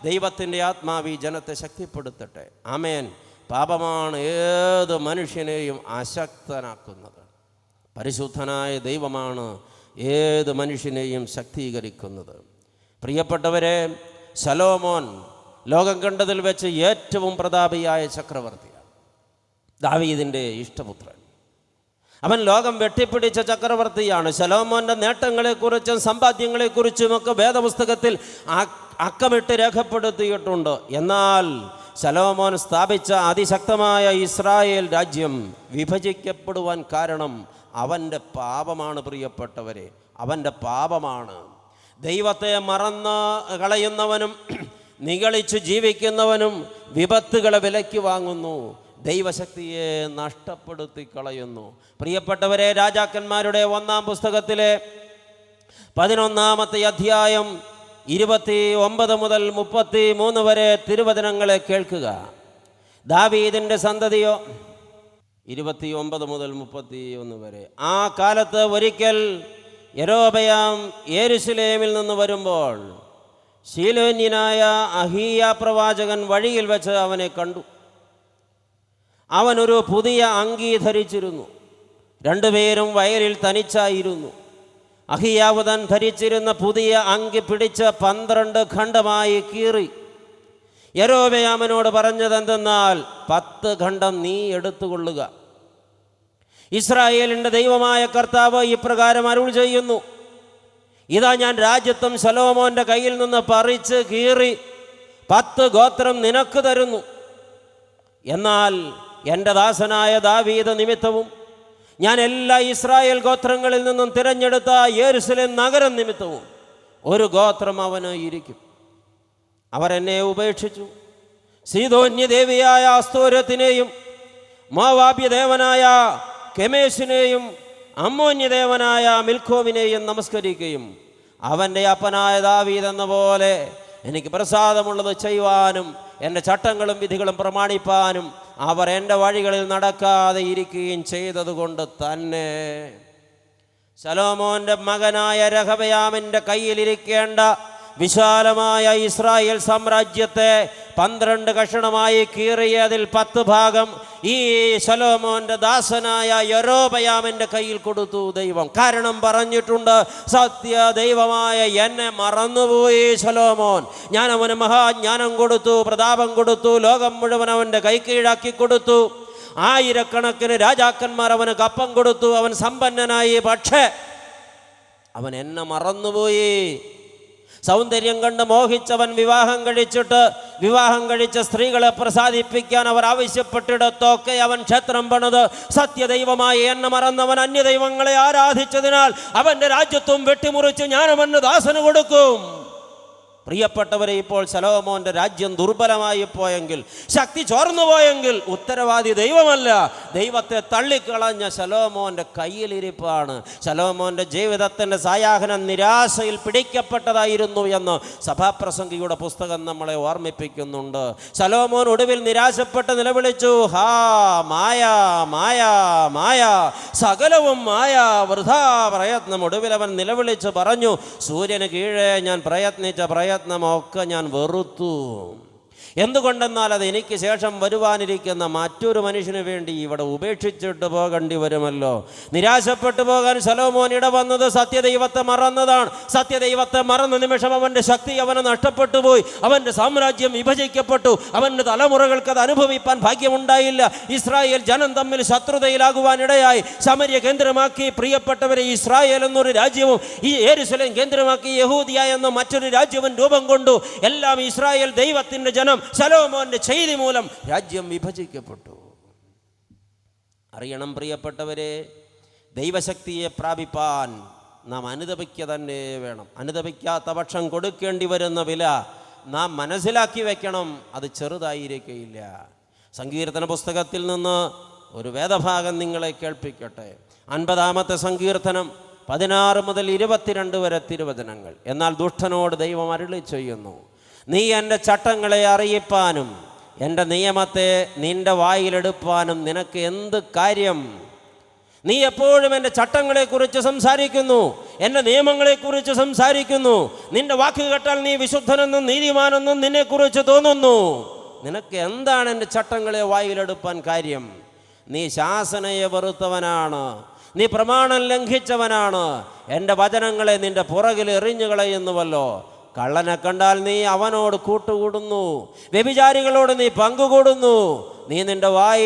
ദൈവത്തിൻ്റെ ആത്മാവ് ഈ ജനത്തെ ശക്തിപ്പെടുത്തട്ടെ. ആമേൻ. പാപമാണ് ഏത് മനുഷ്യനെയും അശക്തനാക്കുന്നത്. പരിശുദ്ധനായ ദൈവമാണ് ഏത് മനുഷ്യനെയും ശക്തീകരിക്കുന്നത്. പ്രിയപ്പെട്ടവരെ, ശലോമോൻ ലോകം കണ്ടതിൽ വെച്ച് ഏറ്റവും പ്രതാപിയായ ചക്രവർത്തിയാണ്. ദാവീദിൻ്റെ ഇഷ്ടപുത്രൻ. അവൻ ലോകം വെട്ടിപ്പിടിച്ച ചക്രവർത്തിയാണ്. ശലോമോൻ്റെ നേട്ടങ്ങളെക്കുറിച്ചും സമ്പാദ്യങ്ങളെക്കുറിച്ചുമൊക്കെ വേദപുസ്തകത്തിൽ അക്കമിട്ട് രേഖപ്പെടുത്തിയിട്ടുണ്ട്. എന്നാൽ ശലോമോൻ സ്ഥാപിച്ച അതിശക്തമായ ഇസ്രായേൽ രാജ്യം വിഭജിക്കപ്പെടുവാൻ കാരണം അവൻ്റെ പാപമാണ്. പ്രിയപ്പെട്ടവരെ, അവൻ്റെ പാപമാണ്. ദൈവത്തെ മറന്ന് കളയുന്നവനും നിഗളിച്ച് ജീവിക്കുന്നവനും വിപത്തുകളെ വിലയ്ക്ക് വാങ്ങുന്നു, ദൈവശക്തിയെ നഷ്ടപ്പെടുത്തി കളയുന്നു. പ്രിയപ്പെട്ടവരെ, രാജാക്കന്മാരുടെ 1-ാം പുസ്തകത്തിലെ 11-ാമത്തെ അധ്യായം 29 മുതൽ 33 വരെ തിരുവചനങ്ങളെ കേൾക്കുക. ദാവീദിൻ്റെ സന്തതിയോ 29 മുതൽ 31 വരെ. ആ കാലത്ത് ഒരിക്കൽ യൊരോബെയാം യെരൂശലേമിൽ നിന്ന് വരുമ്പോൾ ശീലോന്യനായ അഹീയ പ്രവാചകൻ വഴിയിൽ വെച്ച് അവനെ കണ്ടു. അവനൊരു പുതിയ അങ്കി ധരിച്ചിരുന്നു. രണ്ടുപേരും വയലിൽ തനിച്ചായിരുന്നു. അഹിയാവ് താൻ ധരിച്ചിരുന്ന പുതിയ അങ്കി പിടിച്ച് 12 ഖണ്ഡമായി കീറി. യൊരോബെയാമിനോട് പറഞ്ഞതെന്തെന്നാൽ, 10 ഖണ്ഡം നീ എടുത്തുകൊള്ളുക. ഇസ്രായേലിൻ്റെ ദൈവമായ കർത്താവ് ഇപ്രകാരം അരുൾ ചെയ്യുന്നു, ഇതാ ഞാൻ രാജ്യത്വം ശലോമോൻ്റെ കയ്യിൽ നിന്ന് പറിച്ച് കീറി 10 ഗോത്രം നിനക്ക് തരുന്നു. എന്നാൽ എൻ്റെ ദാസനായ ദാവീദ് നിമിത്തവും ഞാൻ എല്ലാ ഇസ്രായേൽ ഗോത്രങ്ങളിൽ നിന്നും തിരഞ്ഞെടുത്ത യെരൂശലേം നഗരം നിമിത്തവും ഒരു ഗോത്രം അവന് ഇരിക്കും. അവരെന്നെ ഉപേക്ഷിച്ചു. സീദോന്യദേവിയായ അസ്തോരത്തിനെയും മോവാബ്യദേവനായ കെമേശിനെയും അമ്മോന്യദേവനായ മിൽക്കോമിനെയും നമസ്കരിക്കുകയും അവൻ്റെ അപ്പനായ ദാവീദ് എന്ന പോലെ എനിക്ക് പ്രസാദമുള്ളത് ചെയ്യുവാനും എൻ്റെ ചട്ടങ്ങളും വിധികളും പ്രമാണിപ്പാനും അവർ എൻ്റെ വഴികളിൽ നടക്കാതെ ഇരിക്കുകയും ചെയ്തതുകൊണ്ട് തന്നെ ശലോമോൻ്റെ മകനായ രഹബയാമിൻ്റെ കയ്യിലിരിക്കേണ്ട വിശാലമായ ഇസ്രായേൽ സാമ്രാജ്യത്തെ 12 കഷണമായി കീറിയതിൽ 10 ഭാഗം ഈ ശലോമോൻ്റെ ദാസനായ യൊരോബെയാമിൻ്റെ കയ്യിൽ കൊടുത്തു ദൈവം. കാരണം പറഞ്ഞിട്ടുണ്ട്, സത്യ ദൈവമായ എന്നെ മറന്നുപോയി ശലോമോൻ. ഞാൻ അവന് മഹാജ്ഞാനം കൊടുത്തു, പ്രതാപം കൊടുത്തു, ലോകം മുഴുവൻ അവൻ്റെ കൈക്കീഴാക്കി കൊടുത്തു. 1000 കണക്കിന് രാജാക്കന്മാർ അവന് കപ്പം കൊടുത്തു. അവൻ സമ്പന്നനായി. പക്ഷേ അവൻ എന്നെ മറന്നുപോയി. സൗന്ദര്യം കണ്ട് മോഹിച്ചവൻ വിവാഹം കഴിച്ച സ്ത്രീകളെ പ്രസാദിപ്പിക്കാൻ അവർ ആവശ്യപ്പെട്ടിടത്തൊക്കെ അവൻ ക്ഷേത്രം പണിത് സത്യദൈവമായി എന്നെ മറന്നവൻ അന്യദൈവങ്ങളെ ആരാധിച്ചതിനാൽ അവൻ്റെ രാജ്യത്വം വെട്ടിമുറിച്ച് ഞാൻ അവന് ദാസന് കൊടുക്കും. പ്രിയപ്പെട്ടവരെ, ഇപ്പോൾ ശലോമോൻ്റെ രാജ്യം ദുർബലമായി പോയെങ്കിൽ, ശക്തി ചോർന്നു പോയെങ്കിൽ ഉത്തരവാദി ദൈവമല്ല, ദൈവത്തെ തള്ളിക്കളഞ്ഞ ശലോമോൻ്റെ കയ്യിലിരിപ്പാണ്. ശലോമോൻ്റെ ജീവിതത്തിൻ്റെ സായാഹ്നം നിരാശയിൽ പിടിക്കപ്പെട്ടതായിരുന്നു എന്ന് സഭാപ്രസംഗിയുടെ പുസ്തകം നമ്മളെ ഓർമ്മിപ്പിക്കുന്നുണ്ട്. ശലോമോൻ ഒടുവിൽ നിരാശപ്പെട്ട് നിലവിളിച്ചു, ഹാ മായ മായ മായ, സകലവും മായ, വൃഥാ പ്രയത്നം. ഒടുവിൽ അവൻ നിലവിളിച്ച് പറഞ്ഞു, സൂര്യന് കീഴേ ഞാൻ പ്രയത്നിച്ച പ്രയത്നമൊക്കെ ഞാൻ വെറുത്തു. എന്തുകൊണ്ടെന്നാൽ അത് എനിക്ക് ശേഷം വരുവാനിരിക്കുന്ന മറ്റൊരു മനുഷ്യന് വേണ്ടി ഇവിടെ ഉപേക്ഷിച്ചിട്ട് പോകേണ്ടി വരുമല്ലോ. നിരാശപ്പെട്ടു പോകാൻ ശലോമോൻ ഇടവന്നത് സത്യദൈവത്തെ മറന്നതാണ്. സത്യദൈവത്തെ മറന്ന നിമിഷം അവൻ്റെ ശക്തി അവന് നഷ്ടപ്പെട്ടു പോയി. അവൻ്റെ സാമ്രാജ്യം വിഭജിക്കപ്പെട്ടു. അവൻ്റെ തലമുറകൾക്ക് അത് അനുഭവിപ്പാൻ ഭാഗ്യമുണ്ടായില്ല. ഇസ്രായേൽ ജനം തമ്മിൽ ശത്രുതയിലാകുവാനിടയായി. ശമര്യ കേന്ദ്രമാക്കി പ്രിയപ്പെട്ടവരെ ഇസ്രായേൽ എന്നൊരു രാജ്യവും ഈ യെരൂശലേം കേന്ദ്രമാക്കി യഹൂദിയ എന്ന മറ്റൊരു രാജ്യവും രൂപം കൊണ്ടു. എല്ലാം ഇസ്രായേൽ ദൈവത്തിൻ്റെ ജനം ശലോമോന്റെ ചെയ്തി മൂലം രാജ്യം വിഭജിക്കപ്പെട്ടു. അറിയണം പ്രിയപ്പെട്ടവരെ, ദൈവശക്തിയെ പ്രാപിപ്പാൻ നാം അനുതപിക്കുക തന്നെ വേണം. അനുതപിക്കാത്ത പക്ഷം കൊടുക്കേണ്ടി വരുന്ന വില നാം മനസ്സിലാക്കി വെക്കണം. അത് ചെറുതായിരിക്കയില്ല. സങ്കീർത്തന പുസ്തകത്തിൽ നിന്ന് ഒരു വേദഭാഗം നിങ്ങളെ കേൾപ്പിക്കട്ടെ. 50-ാമത്തെ സങ്കീർത്തനം 16 മുതൽ 22 വരെ തിരുവചനങ്ങൾ. എന്നാൽ ദുഷ്ടനോട് ദൈവം അരുളി ചെയ്യുന്നു, നീ എൻ്റെ ചട്ടങ്ങളെ അറിയിപ്പാനും എൻ്റെ നിയമത്തെ നിൻ്റെ വായിലെടുപ്പാനും നിനക്ക് എന്ത് കാര്യം? നീ എപ്പോഴും എൻ്റെ ചട്ടങ്ങളെക്കുറിച്ച് സംസാരിക്കുന്നു, എൻ്റെ നിയമങ്ങളെക്കുറിച്ച് സംസാരിക്കുന്നു. നിൻ്റെ വാക്ക് കേട്ടാൽ നീ വിശുദ്ധനെന്നും നീതിമാനെന്നും നിന്നെക്കുറിച്ച് തോന്നുന്നു. നിനക്ക് എന്താണ് എൻ്റെ ചട്ടങ്ങളെ വായിലെടുപ്പാൻ കാര്യം? നീ ശാസനയെ വെറുത്തവനാണ്, നീ പ്രമാണം ലംഘിച്ചവനാണ്. എൻ്റെ വചനങ്ങളെ നിൻ്റെ പുറകിൽ എറിഞ്ഞു കളയുന്നുവല്ലോ. കള്ളനെ കണ്ടാൽ നീ അവനോട് കൂട്ടുകൂടുന്നു, വ്യഭിചാരികളോട് നീ പങ്കുകൂടുന്നു. നീ നിൻ്റെ വായി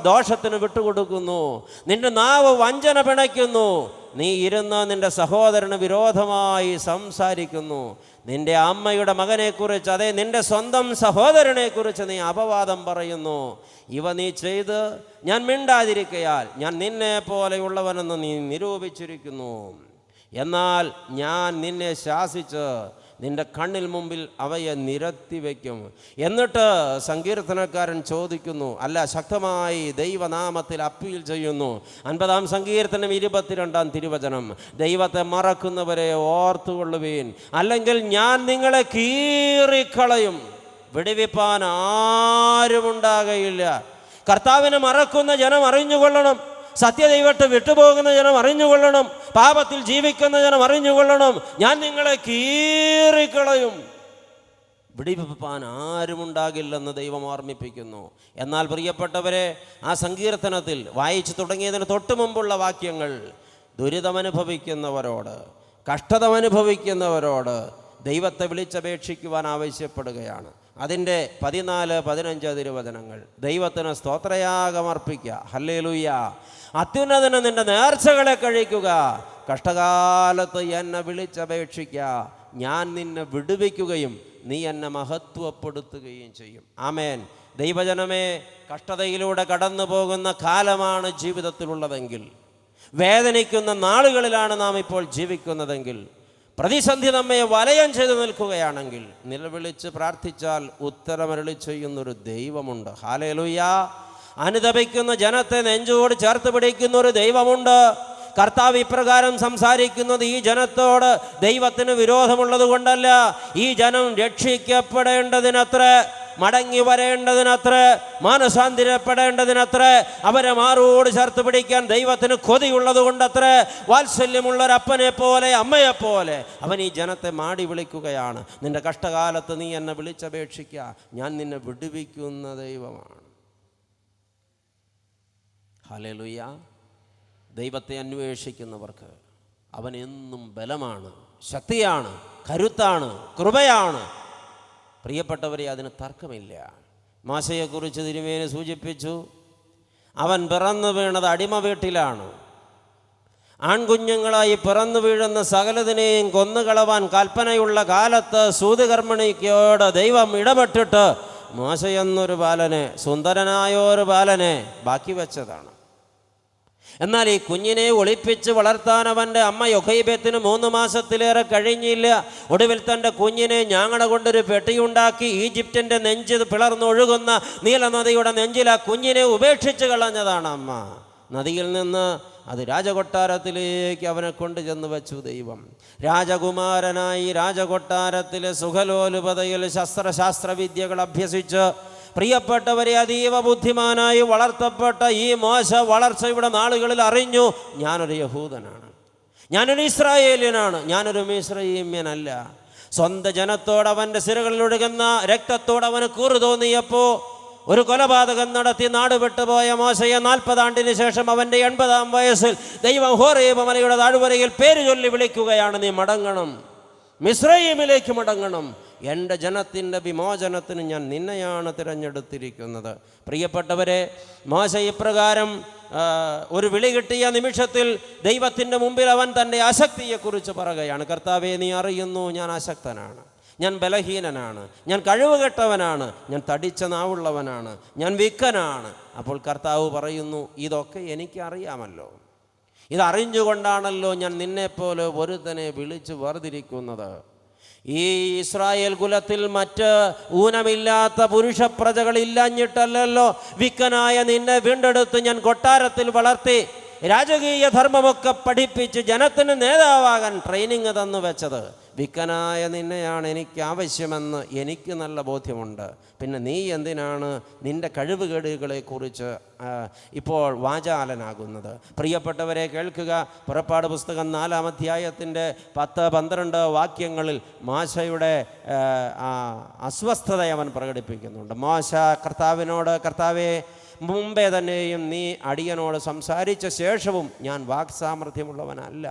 ദോഷത്തിന് വിട്ടുകൊടുക്കുന്നു, നിൻ്റെ നാവ് വഞ്ചന പിണയ്ക്കുന്നു. നീ ഇരുന്ന് നിൻ്റെ സഹോദരന് വിരോധമായി സംസാരിക്കുന്നു. നിൻ്റെ അമ്മയുടെ മകനെക്കുറിച്ച്, അതെ നിൻ്റെ സ്വന്തം സഹോദരനെക്കുറിച്ച് നീ അപവാദം പറയുന്നു. ഇവ നീ ചെയ്ത് ഞാൻ മിണ്ടാതിരിക്കയാൽ ഞാൻ നിന്നെ പോലെയുള്ളവനെന്ന് നീ നിരൂപിച്ചിരിക്കുന്നു. എന്നാൽ ഞാൻ നിന്നെ ശാസിച്ച് നിന്റെ കണ്ണിൽ മുമ്പിൽ അവയെ നിരത്തി വയ്ക്കും. എന്നിട്ട് സങ്കീർത്തനക്കാരൻ ചോദിക്കുന്നു, അല്ല ശക്തമായി ദൈവനാമത്തിൽ അപ്പീൽ ചെയ്യുന്നു. 50-ാം സങ്കീർത്തനം 22-ാം തിരുവചനം, ദൈവത്തെ മറക്കുന്നവരെ ഓർത്തുകൊള്ളുവീൻ, അല്ലെങ്കിൽ ഞാൻ നിങ്ങളെ കീറിക്കളയും, വിടുവിപ്പാൻ ആരുമുണ്ടാകയില്ല. കർത്താവിനെ മറക്കുന്ന ജനം അറിഞ്ഞുകൊള്ളണം, സത്യദൈവത്തെ വിട്ടുപോകുന്ന ജനം അറിഞ്ഞുകൊള്ളണം, പാപത്തിൽ ജീവിക്കുന്ന ജനം അറിഞ്ഞുകൊള്ളണം, ഞാൻ നിങ്ങളെ കീറിക്കളയും, വിടിവിപ്പാൻ ആരുമുണ്ടാകില്ലെന്ന് ദൈവം ഓർമ്മിപ്പിക്കുന്നു. എന്നാൽ പ്രിയപ്പെട്ടവരെ, ആ സങ്കീർത്തനത്തിൽ വായിച്ചു തുടങ്ങിയതിന് തൊട്ട് മുമ്പുള്ള വാക്യങ്ങൾ ദുരിതമനുഭവിക്കുന്നവരോട്, കഷ്ടതമനുഭവിക്കുന്നവരോട് ദൈവത്തെ വിളിച്ചപേക്ഷിക്കുവാൻ ആവശ്യപ്പെടുകയാണ്. അതിൻ്റെ 14-15 തിരുവചനങ്ങൾ, ദൈവത്തിന് സ്തോത്രയാഗമർപ്പിക്കുക, ഹല്ലേലൂയ, അത്യുന്നതന് നിന്റെ നേർച്ചകളെ കഴിക്കുക, കഷ്ടകാലത്ത് എന്നെ വിളിച്ചപേക്ഷിക്കുക, ഞാൻ നിന്നെ വിടുവിക്കുകയും നീ എന്നെ മഹത്വപ്പെടുത്തുകയും ചെയ്യും. ആമേൻ. ദൈവജനമേ, കഷ്ടതയിലൂടെ കടന്നു പോകുന്ന കാലമാണ് ജീവിതത്തിലുള്ളതെങ്കിൽ, വേദനിക്കുന്ന നാളുകളിലാണ് നാം ഇപ്പോൾ ജീവിക്കുന്നതെങ്കിൽ, പ്രതിസന്ധി നമ്മെ വലയം ചെയ്തു നിൽക്കുകയാണെങ്കിൽ, നിലവിളിച്ച് പ്രാർത്ഥിച്ചാൽ ഉത്തരമരുളി ചെയ്യുന്നൊരു ദൈവമുണ്ട്. ഹല്ലേലൂയ. അനുതപിക്കുന്ന ജനത്തെ നെഞ്ചോട് ചേർത്ത് പിടിക്കുന്ന ഒരു ദൈവമുണ്ട്. കർത്താവ് ഇപ്രകാരം സംസാരിക്കുന്നത് ഈ ജനത്തോട് ദൈവത്തിന് വിരോധമുള്ളത് കൊണ്ടല്ല, ഈ ജനം രക്ഷിക്കപ്പെടേണ്ടതിനത്ര, മടങ്ങി വരേണ്ടതിനത്ര, മാനസാന്തരപ്പെടേണ്ടതിനത്ര, അവരെ മാറോട് ചേർത്ത് പിടിക്കാൻ ദൈവത്തിന് കൊതിയുള്ളത് കൊണ്ടത്ര, വാത്സല്യമുള്ളൊരപ്പനെ പോലെ അമ്മയെപ്പോലെ അവൻ ഈ ജനത്തെ മാടി വിളിക്കുകയാണ്. നിന്റെ കഷ്ടകാലത്ത് നീ എന്നെ വിളിച്ചപേക്ഷിക്കുക, ഞാൻ നിന്നെ വിടുവിക്കുന്ന ദൈവമാണ്. ഹല്ലേലൂയ. ദൈവത്തെ അന്വേഷിക്കുന്നവർക്ക് അവൻ എന്നും ബലമാണ്, ശക്തിയാണ്, കരുത്താണ്, കൃപയാണ്. പ്രിയപ്പെട്ടവരെ, അതിന് തർക്കമില്ല. മോശയെക്കുറിച്ച് തിരുമേനി സൂചിപ്പിച്ചു, അവൻ പിറന്നു വീണത് അടിമ വീട്ടിലാണ്. ആൺകുഞ്ഞുങ്ങളായി പിറന്നു വീഴുന്ന സകലതിനെയും കൊന്നുകളവാൻ കൽപ്പനയുള്ള കാലത്ത് സൂതുകർമ്മിണിക്കോട് ദൈവം ഇടപെട്ടിട്ട് മോശയെന്നൊരു ബാലനെ, സുന്ദരനായൊരു ബാലനെ ബാക്കി വെച്ചതാണ്. എന്നാൽ ഈ കുഞ്ഞിനെ ഒളിപ്പിച്ച് വളർത്താൻ അവൻ്റെ അമ്മ യൊഖൈബത്തിന് 3 മാസത്തിലേറെ കഴിഞ്ഞില്ല. ഒടുവിൽ തൻ്റെ കുഞ്ഞിനെ ഞാങ്ങട കൊണ്ടൊരു പെട്ടിയുണ്ടാക്കി ഈജിപ്തിൻ്റെ നെഞ്ച് പിളർന്നൊഴുകുന്ന നീലനദിയുടെ നെഞ്ചിൽ ആ കുഞ്ഞിനെ ഉപേക്ഷിച്ച് കളഞ്ഞതാണ് അമ്മ. നദിയിൽ നിന്ന് അത് രാജകൊട്ടാരത്തിലേക്ക് അവനെ കൊണ്ടുചെന്ന് വെച്ചു ദൈവം. രാജകുമാരനായി രാജകൊട്ടാരത്തിലെ സുഖലോലുപതയിൽ ശാസ്ത്രവിദ്യകൾ അഭ്യസിച്ച് പ്രിയപ്പെട്ടവരെ, അതീവ ബുദ്ധിമാനായി വളർത്തപ്പെട്ട ഈ മോശ വളർച്ചയുടെ നാളുകളിൽ അറിഞ്ഞു, ഞാനൊരു യഹൂദനാണ്, ഞാനൊരു ഇസ്രായേലിയനാണ്, ഞാനൊരു മിസ്രയീമ്യനല്ല. സ്വന്തം ജനത്തോട്, അവൻ്റെ സിരകളിലൊഴുകുന്ന രക്തത്തോട് അവന് കൂറ് തോന്നിയപ്പോൾ ഒരു കൊലപാതകം നടത്തി നാട് വിട്ടുപോയ മോശയെ 40 ആണ്ടിന് ശേഷം അവൻ്റെ 80-ാം വയസ്സിൽ ദൈവം ഹോറേബ് മലയുടെ താഴ്വരയിൽ പേര് ചൊല്ലി വിളിക്കുകയാണ്, നീ മടങ്ങണം, മിസ്രയീമിലേക്ക് മടങ്ങണം, എൻ്റെ ജനത്തിൻ്റെ വിമോചനത്തിന് ഞാൻ നിന്നെയാണ് തിരഞ്ഞെടുത്തിരിക്കുന്നത്. പ്രിയപ്പെട്ടവരെ, മോശ ഇപ്രകാരം ഒരു വിളി കിട്ടിയ നിമിഷത്തിൽ ദൈവത്തിൻ്റെ മുമ്പിൽ അവൻ തൻ്റെ അശക്തിയെക്കുറിച്ച് പറയുകയാണ്. കർത്താവേ, നീ അറിയുന്നു ഞാൻ അശക്തനാണ്, ഞാൻ ബലഹീനനാണ്, ഞാൻ കഴിവുകെട്ടവനാണ്, ഞാൻ തടിച്ച നാവുള്ളവനാണ്, ഞാൻ വിക്കനാണ്. അപ്പോൾ കർത്താവ് പറയുന്നു, ഇതൊക്കെ എനിക്കറിയാമല്ലോ, ഇതറിഞ്ഞുകൊണ്ടാണല്ലോ ഞാൻ നിന്നെപ്പോലെ ഒരുത്തനെ വിളിച്ച് വേർതിരിക്കുന്നത്. ഈ ഇസ്രായേൽ കുലത്തിൽ മറ്റ് ഊനമില്ലാത്ത പുരുഷ പ്രജകളില്ലാഞ്ഞിട്ടല്ലോ വിക്കനായ നിന്നെ വീണ്ടെടുത്ത് ഞാൻ കൊട്ടാരത്തിൽ വളർത്തി രാജകീയ ധർമ്മമൊക്കെ പഠിപ്പിച്ച് ജനത്തിന് നേതാവാകാൻ ട്രെയിനിങ് തന്നു വെച്ചത്. വിക്കനായ നിന്നെയാണ് എനിക്ക് ആവശ്യമെന്ന് എനിക്ക് നല്ല ബോധ്യമുണ്ട്. പിന്നെ നീ എന്തിനാണ് നിൻ്റെ കഴിവുകേടുകളെക്കുറിച്ച് ഇപ്പോൾ വാചാലനാകുന്നത്? പ്രിയപ്പെട്ടവരെ, കേൾക്കുക. പുറപ്പാട് പുസ്തകം 4-ാം അധ്യായത്തിൻ്റെ 10-12 വാക്യങ്ങളിൽ മോശയുടെ അസ്വസ്ഥത അവൻ പ്രകടിപ്പിക്കുന്നുണ്ട്. മോശ കർത്താവിനോട്, കർത്താവേ, മുമ്പേ തന്നെയും നീ അടിയനോട് സംസാരിച്ച ശേഷവും ഞാൻ വാക്സാമർഥ്യമുള്ളവനല്ല,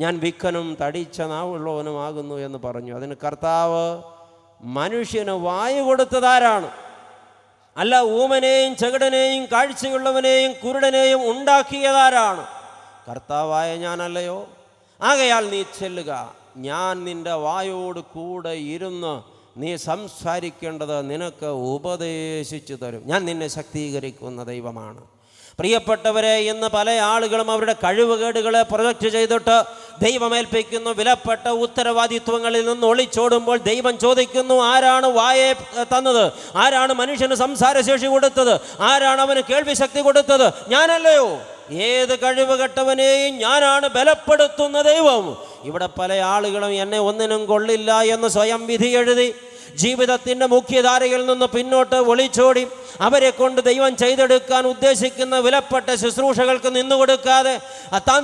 ഞാൻ വിക്കനും തടിച്ച നാവുള്ളവനുമാകുന്നു എന്ന് പറഞ്ഞു. അതിന് കർത്താവ്, മനുഷ്യന് വായു കൊടുത്തതാരാണ്? അല്ല, ഊമനെയും ചെകിടനെയും കാഴ്ചയുള്ളവനെയും കുരുടനെയും ഉണ്ടാക്കിയതാരാണ്? കർത്താവായ ഞാനല്ലയോ? ആകയാൽ നീ ചെല്ലുക, ഞാൻ നിൻ്റെ വായോട് കൂടെ ഇരുന്ന് നീ സംസാരിക്കേണ്ടത് നിനക്ക് ഉപദേശിച്ചു തരും. ഞാൻ നിന്നെ ശക്തീകരിക്കുന്ന ദൈവമാണ്. പ്രിയപ്പെട്ടവരെ, ഇന്ന് പല ആളുകളും അവരുടെ കഴിവുകേടുകളെ പ്രൊജക്റ്റ് ചെയ്തിട്ട് ദൈവമേൽപ്പിക്കുന്ന വിലപ്പെട്ട ഉത്തരവാദിത്വങ്ങളിൽ നിന്ന് ഒളിച്ചോടുമ്പോൾ ദൈവം ചോദിക്കുന്നു, ആരാണ് വായെ തന്നത്? ആരാണ് മനുഷ്യന് സംസാരശേഷി കൊടുത്തത്? ആരാണ് അവന് കേൾവി ശക്തി കൊടുത്തത്? ഞാനല്ലയോ? ഏത് കഴിവ് കെട്ടവനെയും ഞാനാണ് ബലപ്പെടുത്തുന്ന ദൈവം. ഇവിടെ പല ആളുകളും എന്നെ ഒന്നിനും കൊള്ളില്ല എന്ന് സ്വയം വിധി എഴുതി ജീവിതത്തിൻ്റെ മുഖ്യധാരയിൽ നിന്ന് പിന്നോട്ട് ഒളിച്ചോടി അവരെ കൊണ്ട് ദൈവം ചെയ്തെടുക്കാൻ ഉദ്ദേശിക്കുന്ന വിലപ്പെട്ട ശുശ്രൂഷകൾക്ക് നിന്നുകൊടുക്കാതെ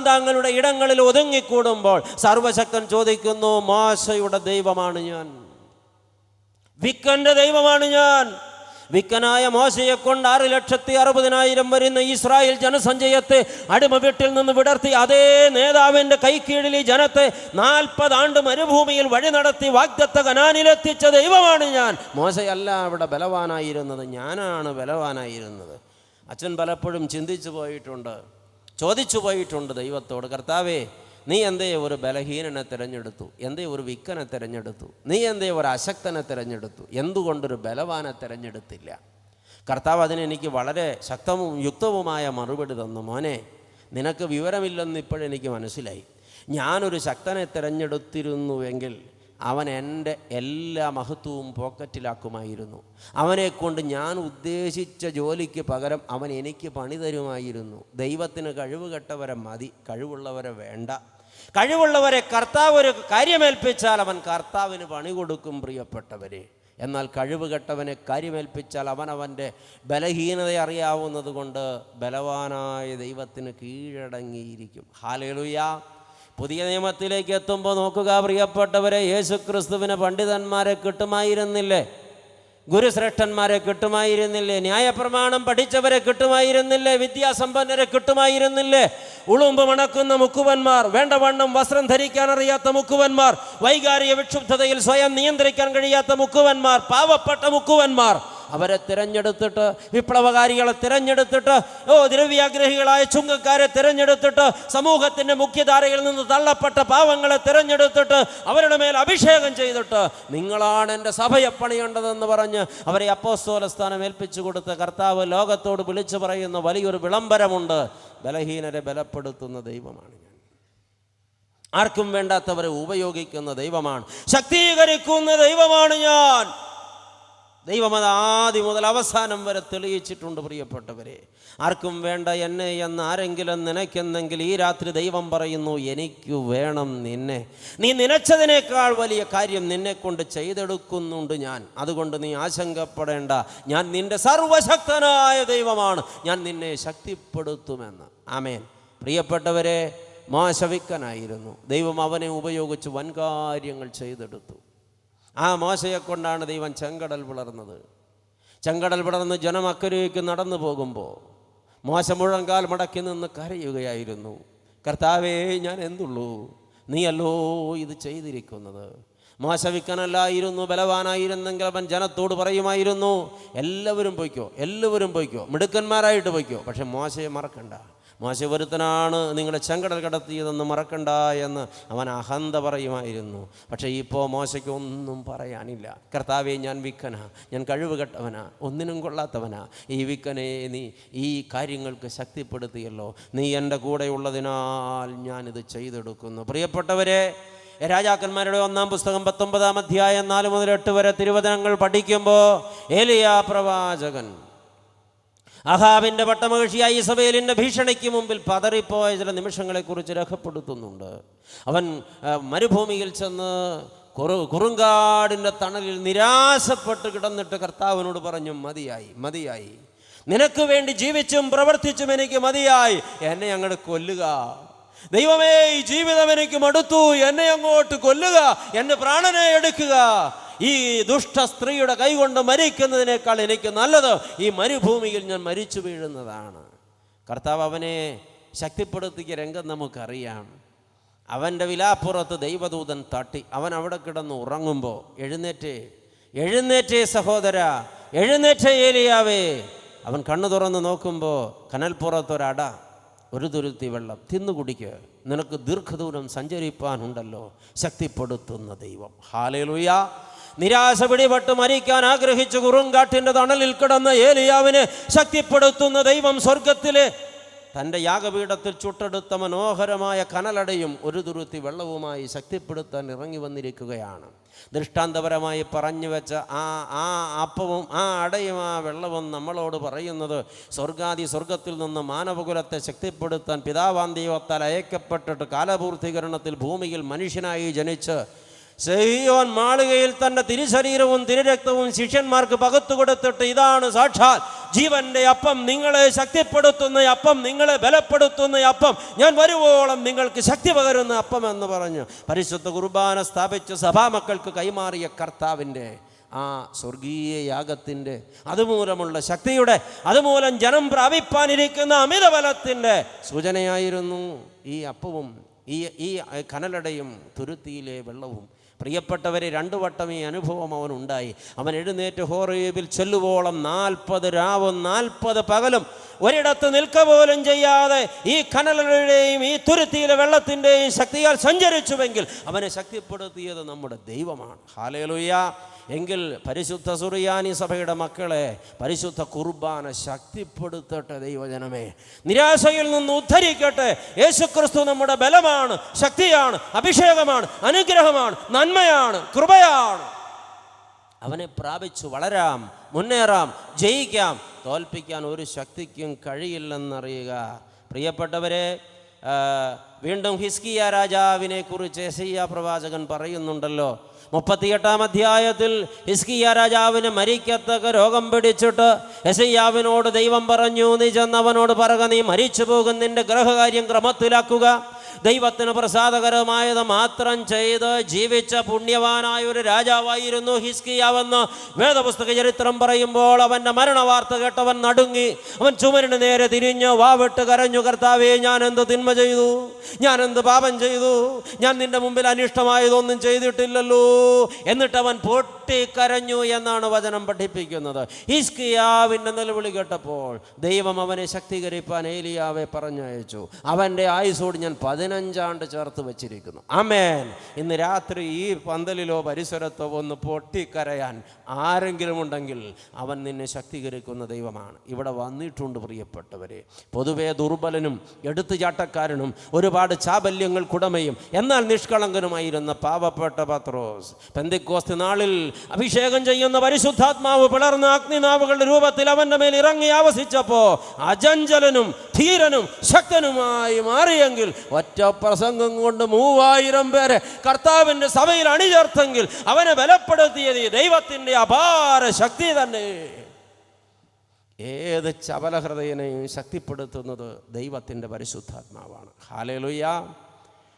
താങ്കളുടെ ഇടങ്ങളിൽ ഒതുങ്ങിക്കൂടുമ്പോൾ സർവശക്തൻ ചോദിക്കുന്നു, മോശയുടെ ദൈവമാണ് ഞാൻ, വിക്കൻ്റെ ദൈവമാണ് ഞാൻ. വിക്കനായ മോശയെ കൊണ്ട് 6,60,000 വരുന്ന ഇസ്രായേൽ ജനസഞ്ചയത്തെ അടിമ വീട്ടിൽ നിന്ന് വിടർത്തി അതേ നേതാവിൻ്റെ കൈക്കീഴിൽ ഈ ജനത്തെ 40 ആണ്ട് മരുഭൂമിയിൽ വഴി നടത്തി വാഗ്ദത്ത കനാനിലെത്തിച്ച ദൈവമാണ് ഞാൻ. മോശയല്ല അവിടെ ബലവാനായിരുന്നത്, ഞാനാണ് ബലവാനായിരുന്നത്. അച്ഛൻ പലപ്പോഴും ചിന്തിച്ചു പോയിട്ടുണ്ട്, ചോദിച്ചു പോയിട്ടുണ്ട് ദൈവത്തോട്, കർത്താവേ, നീ എന്തേ ഒരു ബലഹീനനെ തിരഞ്ഞെടുത്തു? എന്തേ ഒരു വിക്കനെ തിരഞ്ഞെടുത്തു? നീ എന്തേ ഒരു അശക്തനെ തിരഞ്ഞെടുത്തു? എന്തുകൊണ്ടൊരു ബലവാനെ തിരഞ്ഞെടുത്തില്ല? കർത്താവ് അതിനെനിക്ക് വളരെ ശക്തവും യുക്തവുമായ മറുപടി തന്നു. മോനെ, നിനക്ക് വിവരമില്ലെന്ന് ഇപ്പോഴെനിക്ക് മനസ്സിലായി. ഞാനൊരു ശക്തനെ തിരഞ്ഞെടുത്തിരുന്നുവെങ്കിൽ അവൻ എൻ്റെ എല്ലാ മഹത്വവും പോക്കറ്റിലാക്കുമായിരുന്നു. അവനെക്കൊണ്ട് ഞാൻ ഉദ്ദേശിച്ച ജോലിക്ക് പകരം അവൻ എനിക്ക് പണി തരുമായിരുന്നു. ദൈവത്തിന് കഴിവ് കെട്ടവരെ മതി, കഴിവുള്ളവരെ വേണ്ട. കഴിവുള്ളവരെ കർത്താവ് ഒരു കാര്യമേൽപ്പിച്ചാൽ അവൻ കർത്താവിന് പണി കൊടുക്കും പ്രിയപ്പെട്ടവരെ. എന്നാൽ കഴിവ് കെട്ടവനെ കാര്യമേൽപ്പിച്ചാൽ അവനവൻ്റെ ബലഹീനത അറിയാവുന്നത് കൊണ്ട് ബലവാനായ ദൈവത്തിന് കീഴടങ്ങിയിരിക്കും. ഹല്ലേലൂയ. പുതിയ നിയമത്തിലേക്ക് എത്തുമ്പോൾ നോക്കുക പ്രിയപ്പെട്ടവരെ, യേശുക്രിസ്തുവിന് പണ്ഡിതന്മാരെ കിട്ടുമായിരുന്നില്ലേ? ഗുരുശ്രേഷ്ഠന്മാരെ കിട്ടുമായിരുന്നില്ലേ? ന്യായപ്രമാണം പഠിച്ചവരെ കിട്ടുമായിരുന്നില്ലേ? വിദ്യാസമ്പന്നരെ കിട്ടുമായിരുന്നില്ലേ? ഉളുമ്പ് മണക്കുന്ന മുക്കുവന്മാർ, വേണ്ടവണ്ണം വസ്ത്രം ധരിക്കാൻ അറിയാത്ത മുക്കുവന്മാർ, വൈകാരിക വിക്ഷുബ്ധതയിൽ സ്വയം നിയന്ത്രിക്കാൻ കഴിയാത്ത മുക്കുവന്മാർ, പാവപ്പെട്ട മുക്കുവന്മാർ, അവരെ തിരഞ്ഞെടുത്തിട്ട്, വിപ്ലവകാരികളെ തിരഞ്ഞെടുത്തിട്ട്, ദ്രവ്യാഗ്രഹികളായ ചുങ്കക്കാരെ തിരഞ്ഞെടുത്തിട്ട്, സമൂഹത്തിൻ്റെ മുഖ്യധാരയിൽ നിന്ന് തള്ളപ്പെട്ട പാവങ്ങളെ തിരഞ്ഞെടുത്തിട്ട് അവരുടെ മേൽ അഭിഷേകം ചെയ്തിട്ട് നിങ്ങളാണ് എൻ്റെ സഭയെ പണിയേണ്ടതെന്ന് പറഞ്ഞ് അവരെ അപ്പോസ്തല സ്ഥാനം ഏൽപ്പിച്ചു കൊടുത്ത കർത്താവ് ലോകത്തോട് വിളിച്ചു പറയുന്ന വലിയൊരു വിളംബരമുണ്ട്. ബലഹീനരെ ബലപ്പെടുത്തുന്ന ദൈവമാണ് ഞാൻ. ആർക്കും വേണ്ടാത്തവരെ ഉപയോഗിക്കുന്ന ദൈവമാണ്, ശക്തീകരിക്കുന്ന ദൈവമാണ് ഞാൻ. ദൈവം അത് ആദ്യം മുതൽ അവസാനം വരെ തെളിയിച്ചിട്ടുണ്ട് പ്രിയപ്പെട്ടവരെ. ആർക്കും വേണ്ട എന്നെ എന്ന് ആരെങ്കിലും നനയ്ക്കുന്നെങ്കിൽ ഈ രാത്രി ദൈവം പറയുന്നു, എനിക്ക് വേണം നിന്നെ. നീ നനച്ചതിനേക്കാൾ വലിയ കാര്യം നിന്നെക്കൊണ്ട് ചെയ്തെടുക്കുന്നുണ്ട് ഞാൻ. അതുകൊണ്ട് നീ ആശങ്കപ്പെടേണ്ട, ഞാൻ നിന്റെ സർവശക്തനായ ദൈവമാണ്, ഞാൻ നിന്നെ ശക്തിപ്പെടുത്തുമെന്ന്. ആമേൻ. പ്രിയപ്പെട്ടവരെ, മോശവിക്കനായിരുന്നു. ദൈവം അവനെ ഉപയോഗിച്ച് വൻകാര്യങ്ങൾ ചെയ്തെടുത്തു. ആ മോശയെ കൊണ്ടാണ് ദൈവം ചെങ്കടൽ പിളർന്നത്. ചെങ്കടൽ പിളർന്ന് ജനം അക്കരയ്ക്ക് നടന്നു പോകുമ്പോൾ മോശ മുഴങ്കാൽ മടക്കി നിന്ന് കരയുകയായിരുന്നു. കർത്താവേ, ഞാൻ എന്തുള്ളൂ, നീയല്ലോ ഇത് ചെയ്തിരിക്കുന്നത്. മോശ വിക്കനല്ലായിരുന്നു, ബലവാനായിരുന്നെങ്കിൽ അവൻ ജനത്തോട് പറയുമായിരുന്നു, എല്ലാവരും പൊയ്ക്കോ, എല്ലാവരും പൊയ്ക്കോ, മിടുക്കന്മാരായിട്ട് പൊയ്ക്കോ, പക്ഷെ മോശയെ മറക്കണ്ട. മോശ ഒരുത്തനാണ് നിങ്ങളുടെ ചെങ്കടൽ കടത്തിയതെന്ന് മറക്കണ്ട എന്ന് അവൻ അഹന്ത പറയുമായിരുന്നു. പക്ഷേ ഇപ്പോൾ മോശയ്ക്ക് ഒന്നും പറയാനില്ല. കർത്താവേ, ഞാൻ വിക്കനാ, ഞാൻ കഴിവ് കെട്ടവനാ, ഒന്നിനും കൊള്ളാത്തവനാ. ഈ വിക്കനെ നീ ഈ കാര്യങ്ങൾക്ക് ശക്തിപ്പെടുത്തിയല്ലോ, നീ എൻ്റെ കൂടെ ഉള്ളതിനാൽ ഞാനിത് ചെയ്തെടുക്കുന്നു. പ്രിയപ്പെട്ടവരെ, രാജാക്കന്മാരുടെ 1-ാം പുസ്തകം 19-ാം അധ്യായം 4 മുതൽ 8 വരെ തിരുവചനങ്ങൾ പഠിക്കുമ്പോൾ ഏലിയാ പ്രവാചകൻ അഹാബിൻ്റെ പട്ടമഹിഷിയായ ഇസബേലിൻ്റെ ഭീഷണിക്ക് മുമ്പിൽ പതറിപ്പോയ ചില നിമിഷങ്ങളെക്കുറിച്ച് രേഖപ്പെടുത്തുന്നുണ്ട്. അവൻ മരുഭൂമിയിൽ ചെന്ന് കുറുങ്കാടിൻ്റെ തണലിൽ നിരാശപ്പെട്ട് കിടന്നിട്ട് കർത്താവിനോട് പറഞ്ഞു, മതിയായി, മതിയായി, നിനക്ക് വേണ്ടി ജീവിച്ചും പ്രവർത്തിച്ചും എനിക്ക് മതിയായി, എന്നെ അങ്ങോട്ട് കൊല്ലുക. ദൈവമേ, ഈ ജീവിതം എനിക്ക് മടുത്തു, എന്നെ അങ്ങോട്ട് കൊല്ലുക, എൻ്റെ പ്രാണനെ എടുക്കുക. ഈ ദുഷ്ട സ്ത്രീയുടെ കൈകൊണ്ട് മരിക്കുന്നതിനേക്കാൾ എനിക്ക് നല്ലത് ഈ മരുഭൂമിയിൽ ഞാൻ മരിച്ചു വീഴുന്നതാണ്. കർത്താവ് അവനെ ശക്തിപ്പെടുത്തിയ രംഗം നമുക്കറിയാം. അവൻ്റെ വിലാപ്പുറത്ത് ദൈവദൂതൻ തട്ടി. അവൻ അവിടെ കിടന്ന് ഉറങ്ങുമ്പോൾ എഴുന്നേറ്റേ സഹോദര, എഴുന്നേറ്റേ ഏലിയാവേ. അവൻ കണ്ണു തുറന്ന് നോക്കുമ്പോൾ കനൽപ്പുറത്തൊരട, ഒരു തുരുത്തി വെള്ളം തിന്നു കുടിക്കുക, നിനക്ക് ദീർഘദൂരം സഞ്ചരിപ്പാനുണ്ടല്ലോ. ശക്തിപ്പെടുത്തുന്ന ദൈവം. ഹല്ലേലൂയ. നിരാശ പിടിപെട്ട് മരിക്കാൻ ആഗ്രഹിച്ച് കുറുങ്കാട്ടിൻ്റെ തണലിൽ കിടന്ന ഏലിയാവിനെ ശക്തിപ്പെടുത്തുന്ന ദൈവം സ്വർഗത്തിലെ തൻ്റെ യാഗപീഠത്തിൽ ചുട്ടെടുത്ത മനോഹരമായ കനലടയും ഒരു തുരുത്തി വെള്ളവുമായി ശക്തിപ്പെടുത്താൻ ഇറങ്ങി വന്നിരിക്കുകയാണ്. ദൃഷ്ടാന്തപരമായി പറഞ്ഞു വെച്ച ആ അപ്പവും ആ അടയും ആ വെള്ളവും നമ്മളോട് പറയുന്നത് സ്വർഗത്തിൽ നിന്ന് മാനവകുലത്തെ ശക്തിപ്പെടുത്താൻ പിതാവാം ദൈവത്താൽ അയക്കപ്പെട്ടിട്ട് കാലപൂർത്തീകരണത്തിൽ ഭൂമിയിൽ മനുഷ്യനായി ജനിച്ച് സീയോൻ മാളികയിൽ തൻ്റെ തിരുശരീരവും തിരുരക്തവും ശിഷ്യന്മാർക്ക് പകർത്തു കൊടുത്തിട്ട് ഇതാണ് സാക്ഷാൽ ജീവന്റെ അപ്പം, നിങ്ങളെ ശക്തിപ്പെടുത്തുന്ന അപ്പം, നിങ്ങളെ ബലപ്പെടുത്തുന്ന അപ്പം, ഞാൻ വരുവോളം നിങ്ങൾക്ക് ശക്തി പകരുന്ന അപ്പം എന്ന് പറഞ്ഞ് പരിശുദ്ധ കുർബാന സ്ഥാപിച്ച് സഭാമക്കൾക്ക് കൈമാറിയ കർത്താവിൻ്റെ ആ സ്വർഗീയ യാഗത്തിൻ്റെ അതുമൂലമുള്ള ശക്തിയുടെ അതുമൂലം ജനം പ്രാപിപ്പാനിരിക്കുന്ന അമിതബലത്തിൻ്റെ സൂചനയായിരുന്നു ഈ അപ്പവും ഈ കനലടയും തുരുത്തിയിലെ വെള്ളവും. പ്രിയപ്പെട്ടവരെ, 2 വട്ടം ഈ അനുഭവം അവനുണ്ടായി. അവൻ എഴുന്നേറ്റ് ഹോറേബിൽ ചെല്ലുവോളം 40 രാവും 40 പകലും ഒരിടത്ത് നിൽക്ക പോലും ചെയ്യാതെ ഈ കനലുടെയും ഈ തുരുത്തിയിലെ വെള്ളത്തിൻ്റെയും ശക്തിയാൽ സഞ്ചരിച്ചുവെങ്കിൽ അവനെ ശക്തിപ്പെടുത്തിയത് നമ്മുടെ ദൈവമാണ്. ഹല്ലേലൂയ. എങ്കിൽ പരിശുദ്ധ സുറിയാനി സഭയുടെ മക്കളെ പരിശുദ്ധ കുർബാന ശക്തിപ്പെടുത്തട്ടെ. ദൈവജനമേ, നിരാശയിൽ നിന്ന് ഉദ്ധരിക്കട്ടെ. യേശുക്രിസ്തു നമ്മുടെ ബലമാണ്, ശക്തിയാണ്, അഭിഷേകമാണ്, അനുഗ്രഹമാണ്, നന്മയാണ്, കൃപയാണ്. അവനെ പ്രാപിച്ചു വളരാം, മുന്നേറാം, ജയിക്കാം. തോൽപ്പിക്കാൻ ഒരു ശക്തിക്കും കഴിയില്ലെന്നറിയുക. പ്രിയപ്പെട്ടവരെ, വീണ്ടും ഹിസ്കിയ രാജാവിനെ കുറിച്ച് യെശയ്യാ പ്രവാചകൻ പറയുന്നുണ്ടല്ലോ. 38-ാം അധ്യായത്തിൽ ഹിസ്കിയ രാജാവിന് മരിക്കത്തക്ക രോഗം പിടിച്ചിട്ട് യെശയ്യാവിനോട് ദൈവം പറഞ്ഞു, നീ ചെന്നവനോട് പറക, നീ മരിച്ചു പോകും, നിന്റെ ഗ്രഹകാര്യം ക്രമത്തിലാക്കുക, ദൈവത്തിന് പ്രസാദകരമായത് മാത്രം ചെയ്ത് ജീവിച്ച പുണ്യവാനായ ഒരു രാജാവായിരുന്നു ഹിസ്കിയാവെന്ന് വേദപുസ്തക ചരിത്രം പറയുമ്പോൾ അവൻ്റെ മരണവാർത്ത കേട്ടവൻ നടുങ്ങി. അവൻ ചുമരിന് നേരെ തിരിഞ്ഞ് വാവിട്ട് കരഞ്ഞു, കർത്താവേ, ഞാൻ എന്ത് തിന്മ ചെയ്തു, ഞാൻ എന്ത് പാപം ചെയ്തു, ഞാൻ നിന്റെ മുമ്പിൽ അനിഷ്ടമായതൊന്നും ചെയ്തിട്ടില്ലല്ലോ. എന്നിട്ടവൻ പൊട്ടിക്കരഞ്ഞു എന്നാണ് വചനം പഠിപ്പിക്കുന്നത്. ഹിസ്കിയാവിൻ്റെ നിലവിളി കേട്ടപ്പോൾ ദൈവം അവനെ ശക്തീകരിപ്പാൻ ഏലിയാവെ പറഞ്ഞയച്ചു. അവൻ്റെ ആയുസ്സോട് ഞാൻ 15 ആണ്ട് ചേർത്ത് വെച്ചിരിക്കുന്നു. ആമേൻ. ഇന്ന് രാത്രി ഈ പന്തലിലോ പരിസരത്തോ ഒന്ന് പൊട്ടിക്കരയാൻ ആരെങ്കിലും ഉണ്ടെങ്കിൽ അവൻ നിന്നെ ശക്തീകരിക്കുന്ന ദൈവമാണ്. ഇവിടെ വന്നിട്ടുണ്ട് പ്രിയപ്പെട്ടവരെ. പൊതുവെ ദുർബലനും എടുത്തുചാട്ടക്കാരനും ഒരുപാട് ചാബല്യങ്ങൾക്കുടമയും എന്നാൽ നിഷ്കളങ്കനുമായിരുന്ന പാവപ്പെട്ട പത്രോസ് പെന്തക്കോസ്ത് നാളിൽ അഭിഷേകം ചെയ്യുന്ന പരിശുദ്ധാത്മാവ് പിളർന്ന അഗ്നിനാവുകളുടെ രൂപത്തിൽ അവൻ്റെ മേൽ ഇറങ്ങി ആവസിച്ചപ്പോൾ അചഞ്ചലനും ധീരനും ശക്തനുമായി മാറിയെങ്കിൽ ഒറ്റ പ്രസംഗം കൊണ്ട് 3000 പേരെ കർത്താവിൻ്റെ സഭയിൽ അണിചേർത്തെങ്കിൽ അവനെ ബലപ്പെടുത്തിയത് ദൈവത്തിൻ്റെ അപാര ശക്തി തന്നെ. ഏത് ചപലഹൃദയനെയും ശക്തിപ്പെടുത്തുന്നത് ദൈവത്തിൻ്റെ പരിശുദ്ധാത്മാവാണ്. ഹല്ലേലൂയ.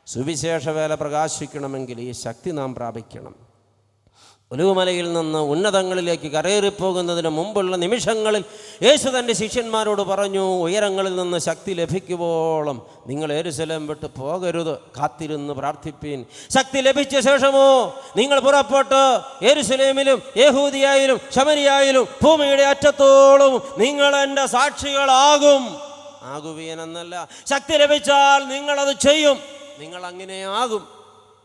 സുവിശേഷ വേല പ്രകാശിക്കണമെങ്കിൽ ഈ ശക്തി നാം പ്രാപിക്കണം. ഒലിവുമലയിൽ നിന്ന് ഉന്നതങ്ങളിലേക്ക് കരയേറിപ്പോകുന്നതിന് മുമ്പുള്ള നിമിഷങ്ങളിൽ യേശു തൻ്റെ ശിഷ്യന്മാരോട് പറഞ്ഞു, ഉയരങ്ങളിൽ നിന്ന് ശക്തി ലഭിക്കുവോളം നിങ്ങൾ യെരൂശലേം വിട്ട് പോകരുത്, കാത്തിരുന്ന് പ്രാർത്ഥിപ്പീൻ. ശക്തി ലഭിച്ച ശേഷമോ നിങ്ങൾ പുറപ്പെട്ട് യെരൂശലേമിലും യഹൂദിയായാലും ശമരിയായാലും ഭൂമിയുടെ അറ്റത്തോളം നിങ്ങൾ എൻ്റെ സാക്ഷികളാകും. ആകുവീനെന്നല്ല, ശക്തി ലഭിച്ചാൽ നിങ്ങളത് ചെയ്യും, നിങ്ങൾ അങ്ങനെയാകും.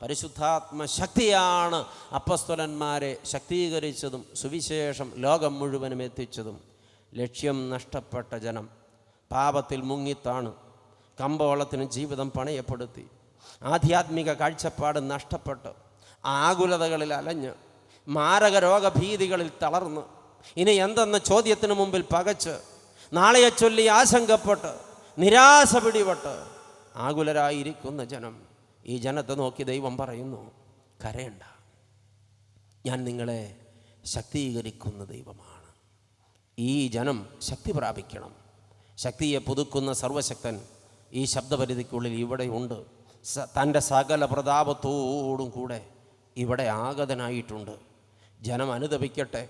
പരിശുദ്ധാത്മ ശക്തിയാണ് അപ്പസ്തോലന്മാരെ ശക്തീകരിച്ചതും സുവിശേഷം ലോകം മുഴുവനും എത്തിച്ചതും. ലക്ഷ്യം നഷ്ടപ്പെട്ട ജനം പാപത്തിൽ മുങ്ങിത്താണ് കമ്പോളത്തിന് ജീവിതം പണയപ്പെടുത്തി, ആധ്യാത്മിക കാഴ്ചപ്പാട് നഷ്ടപ്പെട്ട് ആകുലതകളിൽ അലഞ്ഞ് മാരക രോഗഭീതികളിൽ തളർന്ന് ഇനി എന്തെന്ന ചോദ്യത്തിന് മുമ്പിൽ പകച്ച് നാളെയെ ചൊല്ലി ആശങ്കപ്പെട്ട് നിരാശ പിടിപെട്ട് ആകുലരായിരിക്കുന്ന ജനം. ഈ ജനത്തെ നോക്കി ദൈവം പറയുന്നു, കരയണ്ട, ഞാൻ നിങ്ങളെ ശക്തീകരിക്കുന്ന ദൈവമാണ്. ഈ ജനം ശക്തി പ്രാപിക്കണം. ശക്തിയെ പുതുക്കുന്ന സർവശക്തൻ ഈ ശബ്ദപരിധിക്കുള്ളിൽ ഇവിടെ ഉണ്ട്. തൻ്റെ സകല പ്രതാപത്തോടും കൂടെ ഇവിടെ ആഗതനായിട്ടുണ്ട്. ജനം അനുതപിക്കട്ടെ,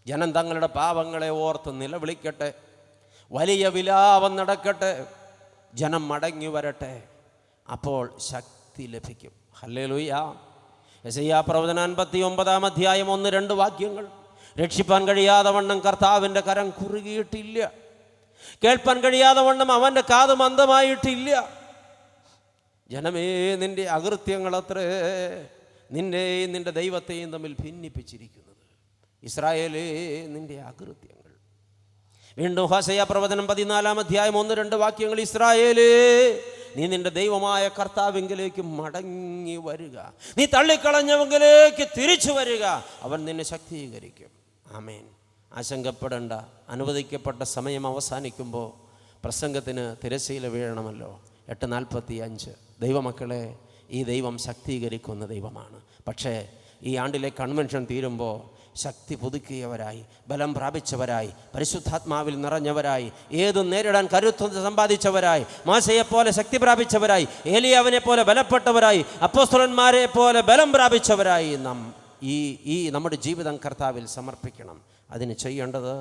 ജനം തങ്ങളുടെ പാപങ്ങളെ ഓർത്ത് നിലവിളിക്കട്ടെ, വലിയ വിലാപം നടക്കട്ടെ, ജനം മടങ്ങി വരട്ടെ, അപ്പോൾ ശക്തി ലഭിക്കും. ഹല്ലേലൂയ. യെശയ്യാ പ്രവചനം 59-ാം അധ്യായം 1-2 വാക്യങ്ങൾ. രക്ഷിപ്പാൻ കഴിയാതെ വണ്ണം കർത്താവിൻ്റെ കരം കുറുകിയിട്ടില്ല, കേൾപ്പാൻ കഴിയാതെ വണ്ണം അവൻ്റെ കാത് മന്ദമായിട്ടില്ല. ജനമേ, നിന്റെ അകൃത്യങ്ങളത്രേ, നിന്റെ ദൈവത്തെയും തമ്മിൽ ഭിന്നിപ്പിച്ചിരിക്കുന്നത്. ഇസ്രായേലേ, നിന്റെ അകൃത്യങ്ങൾ. വീണ്ടും ഹോശയ്യ പ്രവചനം 14 അധ്യായം 1-2 വാക്യങ്ങൾ. ഇസ്രായേലേ, നീ നിന്റെ ദൈവമായ കർത്താവിങ്കിലേക്ക് മടങ്ങി വരിക, നീ തള്ളിക്കളഞ്ഞവങ്കിലേക്ക് തിരിച്ചു വരിക, അവൻ നിന്നെ ശക്തീകരിക്കും. ആമേൻ. ആശങ്കപ്പെടേണ്ട. അനുവദിക്കപ്പെട്ട സമയം അവസാനിക്കുമ്പോൾ പ്രസംഗത്തിന് തിരശ്ശീല വീഴണമല്ലോ. 8:45. ദൈവമക്കളെ, ഈ ദൈവം ശക്തീകരിക്കുന്ന ദൈവമാണ്. പക്ഷേ ഈ ആണ്ടിലെ കൺവെൻഷൻ തീരുമ്പോൾ ശക്തി പുതുക്കിയവരായി, ബലം പ്രാപിച്ചവരായി, പരിശുദ്ധാത്മാവിൽ നിറഞ്ഞവരായി, ഏതും നേരിടാൻ കരുത്ത് സമ്പാദിച്ചവരായി, മോശയെപ്പോലെ ശക്തി പ്രാപിച്ചവരായി, ഏലിയാവിനെ പോലെ ബലപ്പെട്ടവരായി, അപ്പോസ്തലന്മാരെ പോലെ ബലം പ്രാപിച്ചവരായി നമ്മുടെ ജീവിതം കർത്താവിൽ സമർപ്പിക്കണം. അതിന് ചെയ്യേണ്ടത്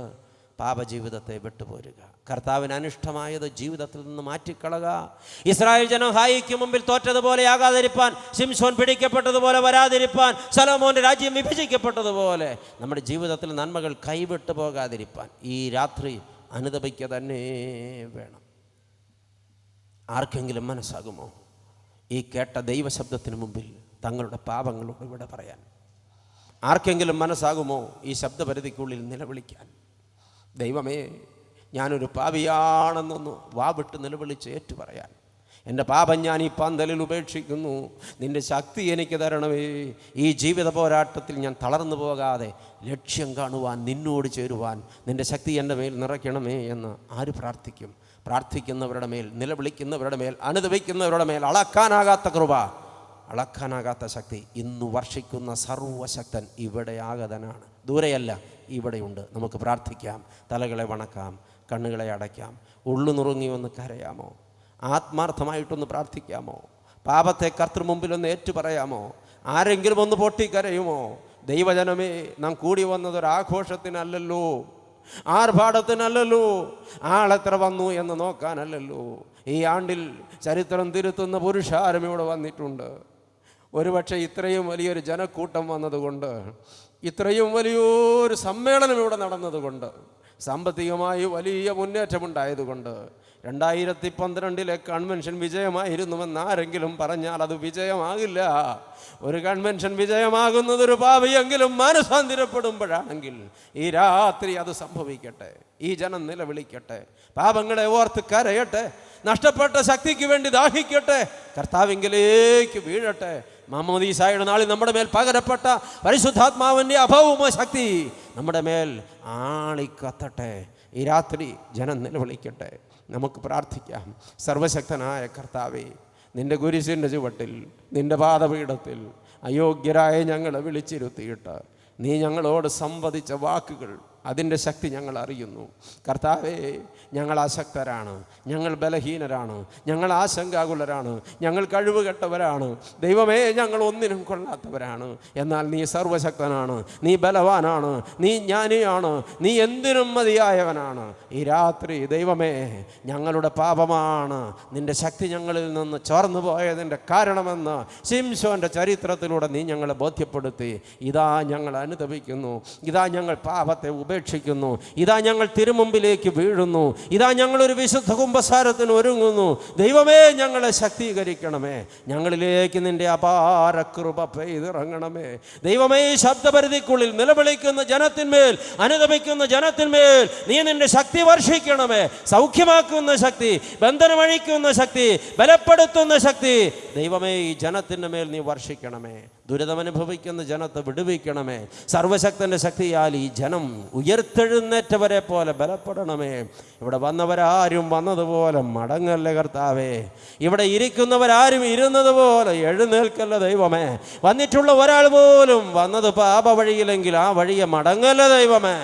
പാപജീവിതത്തെ വിട്ടുപോരുക, കർത്താവിന് അനിഷ്ടമായത് ജീവിതത്തിൽ നിന്ന് മാറ്റിക്കളക. ഇസ്രായേൽ ജനം ഹായിക്ക് മുമ്പിൽ തോറ്റതുപോലെ ആകാതിരിപ്പാൻ, ശിംശോൻ പിടിക്കപ്പെട്ടതുപോലെ വരാതിരിപ്പാൻ, ശലോമോന്റെ രാജ്യം വിഭജിക്കപ്പെട്ടതുപോലെ നമ്മുടെ ജീവിതത്തിൽ നന്മകൾ കൈവിട്ടു പോകാതിരിപ്പാൻ ഈ രാത്രി അനുതപിക്കുക തന്നെ വേണം. ആർക്കെങ്കിലും മനസ്സാകുമോ ഈ കേട്ട ദൈവശബ്ദത്തിന് മുമ്പിൽ തങ്ങളുടെ പാപങ്ങളോട് ഇവിടെ പറയാൻ? ആർക്കെങ്കിലും മനസ്സാകുമോ ഈ ശബ്ദപരിധിക്കുള്ളിൽ നിലവിളിക്കാൻ? ദൈവമേ, ഞാനൊരു പാപിയാണെന്നൊന്ന് വാവിട്ട് നിലവിളിച്ച് ഏറ്റു പറയാൻ. എൻ്റെ പാപം ഞാൻ ഈ പന്തലിൽ ഉപേക്ഷിക്കുന്നു, നിൻ്റെ ശക്തി എനിക്ക് തരണമേ. ഈ ജീവിത പോരാട്ടത്തിൽ ഞാൻ തളർന്നു പോകാതെ ലക്ഷ്യം കാണുവാൻ, നിന്നോട് ചേരുവാൻ നിൻ്റെ ശക്തി എൻ്റെ മേൽ നിറയ്ക്കണമേ എന്ന് ആര് പ്രാർത്ഥിക്കും? പ്രാർത്ഥിക്കുന്നവരുടെ മേൽ, നിലവിളിക്കുന്നവരുടെ മേൽ, അനുദപിക്കുന്നവരുടെ മേൽ അളക്കാനാകാത്ത കൃപ, അളക്കാനാകാത്ത ശക്തി ഇന്ന് വർഷിക്കുന്ന സർവശക്തൻ ഇവിടെ ആഗതനാണ്. ദൂരെയല്ല, ഇവിടെയുണ്ട്. നമുക്ക് പ്രാർത്ഥിക്കാം. തലകളെ വണക്കാം, കണ്ണുകളെ അടയ്ക്കാം. ഉള്ളു നുറുങ്ങി ഒന്ന് കരയാമോ? ആത്മാർത്ഥമായിട്ടൊന്ന് പ്രാർത്ഥിക്കാമോ? പാപത്തെ കർത്തൃ മുമ്പിലൊന്ന് ഏറ്റു പറയാമോ? ആരെങ്കിലും ഒന്ന് പൊട്ടിക്കരയുമോ? ദൈവജനമേ, നാം കൂടി വന്നതൊരാഘോഷത്തിനല്ലല്ലോ, ആർഭാടത്തിനല്ലല്ലോ, ആളെത്ര വന്നു എന്ന് നോക്കാനല്ലല്ലോ. ഈ ആണ്ടിൽ ചരിത്രം തിരുത്തുന്ന പുരുഷാരം ഇവിടെ വന്നിട്ടുണ്ട്. ഒരുപക്ഷെ ഇത്രയും വലിയൊരു ജനക്കൂട്ടം വന്നതുകൊണ്ട്, ഇത്രയും വലിയൊരു സമ്മേളനം ഇവിടെ നടന്നതുകൊണ്ട്, സാമ്പത്തികമായി വലിയ മുന്നേറ്റമുണ്ടായതുകൊണ്ട്, 2012 കൺവെൻഷൻ വിജയമായിരുന്നുവെന്ന് ആരെങ്കിലും പറഞ്ഞാൽ അത് വിജയമാകില്ല. ഒരു കൺവെൻഷൻ വിജയമാകുന്നത് ഒരു പാപിയെങ്കിലും മാനസാന്തരപ്പെടുമ്പോഴാണെങ്കിൽ ഈ രാത്രി അത് സംഭവിക്കട്ടെ. ഈ ജനം നിലവിളിക്കട്ടെ, പാപങ്ങളെ ഓർത്ത് കരയട്ടെ, നഷ്ടപ്പെട്ട ശക്തിക്ക് വേണ്ടി ദാഹിക്കട്ടെ, കർത്താവിങ്കിലേക്ക് വീഴട്ടെ. മാമോദീസായുടെ നാളിൽ നമ്മുടെ മേൽ പകരപ്പെട്ട പരിശുദ്ധാത്മാവിൻ്റെ അഭൗമ ശക്തി നമ്മുടെ മേൽ ആളിക്കത്തട്ടെ. ഈ രാത്രി ജനം നിലവിളിക്കട്ടെ. നമുക്ക് പ്രാർത്ഥിക്കാം. സർവശക്തനായ കർത്താവേ, നിൻ്റെ കുരിശിൻ്റെ ചുവട്ടിൽ, നിൻ്റെ പാദപീഠത്തിൽ അയോഗ്യരായ ഞങ്ങളെ വിളിച്ചിരുത്തിയിട്ട് നീ ഞങ്ങളോട് സംവദിച്ച വാക്കുകൾ, അതിൻ്റെ ശക്തി ഞങ്ങൾ അറിയുന്നു. കർത്താവേ, ഞങ്ങൾ അശക്തരാണ്, ഞങ്ങൾ ബലഹീനരാണ്, ഞങ്ങൾ ആശങ്കാകുലരാണ്, ഞങ്ങൾ കഴിവുകെട്ടവരാണ്. ദൈവമേ, ഞങ്ങൾ ഒന്നിനും കൊള്ളാത്തവരാണ്. എന്നാൽ നീ സർവശക്തനാണ്, നീ ബലവാനാണ്, നീ ജ്ഞാനിയാണ്, നീ എന്തിനും മതിയായവനാണ്. ഈ രാത്രി ദൈവമേ, ഞങ്ങളുടെ പാപമാണ് നിൻ്റെ ശക്തി ഞങ്ങളിൽ നിന്ന് ചോർന്നു പോയതിൻ്റെ കാരണമെന്ന് ശിംശോൻ്റെ ചരിത്രത്തിലൂടെ നീ ഞങ്ങളെ ബോധ്യപ്പെടുത്തി. ഇതാ ഞങ്ങൾ അനുതപിക്കുന്നു, ഇതാ ഞങ്ങൾ പാപത്തെ ഉപേക്ഷിക്കുന്നു, ഇതാ ഞങ്ങൾ തിരുമുമ്പിലേക്ക് വീഴുന്നു, ഇതാ ഞങ്ങളൊരു വിശുദ്ധ കുമ്പസാരത്തിന് ഒരുങ്ങുന്നു. ദൈവമേ, ഞങ്ങളെ ശക്തീകരിക്കണമേ, ഞങ്ങളിലേക്ക് നിൻ്റെ അപാര കൃപ പെയ്തിറങ്ങണമേ. ദൈവമേ, ശബ്ദപരിധിക്കുള്ളിൽ നിലവിളിക്കുന്ന ജനത്തിന്മേൽ, അനുതപിക്കുന്ന ജനത്തിന്മേൽ നീ നിൻ്റെ ശക്തി വർഷിക്കണമേ. സൗഖ്യമാക്കുന്ന ശക്തി, ബന്ധനമഴിക്കുന്ന ശക്തി, ബലപ്പെടുത്തുന്ന ശക്തി ദൈവമേ ഈ ജനത്തിൻ്റെ മേൽ നീ വർഷിക്കണമേ. ദുരിതമനുഭവിക്കുന്ന ജനത്തെ വിടുവിക്കണമേ. സർവശക്തൻ്റെ ശക്തിയാൽ ഈ ജനം ഉയർത്തെഴുന്നേറ്റവരെ പോലെ ബലപ്പെടണമേ. ഇവിടെ വന്നവരാരും വന്നതുപോലെ മടങ്ങല്ലേ കർത്താവേ. ഇവിടെ ഇരിക്കുന്നവരാരും ഇരുന്നതുപോലെ എഴുന്നേൽക്കല്ല ദൈവമേ. വന്നിട്ടുള്ള ഒരാൾ പോലും വന്നത് പാപ വഴിയിലെങ്കിൽ ആ വഴിയെ മടങ്ങല്ല ദൈവമേ.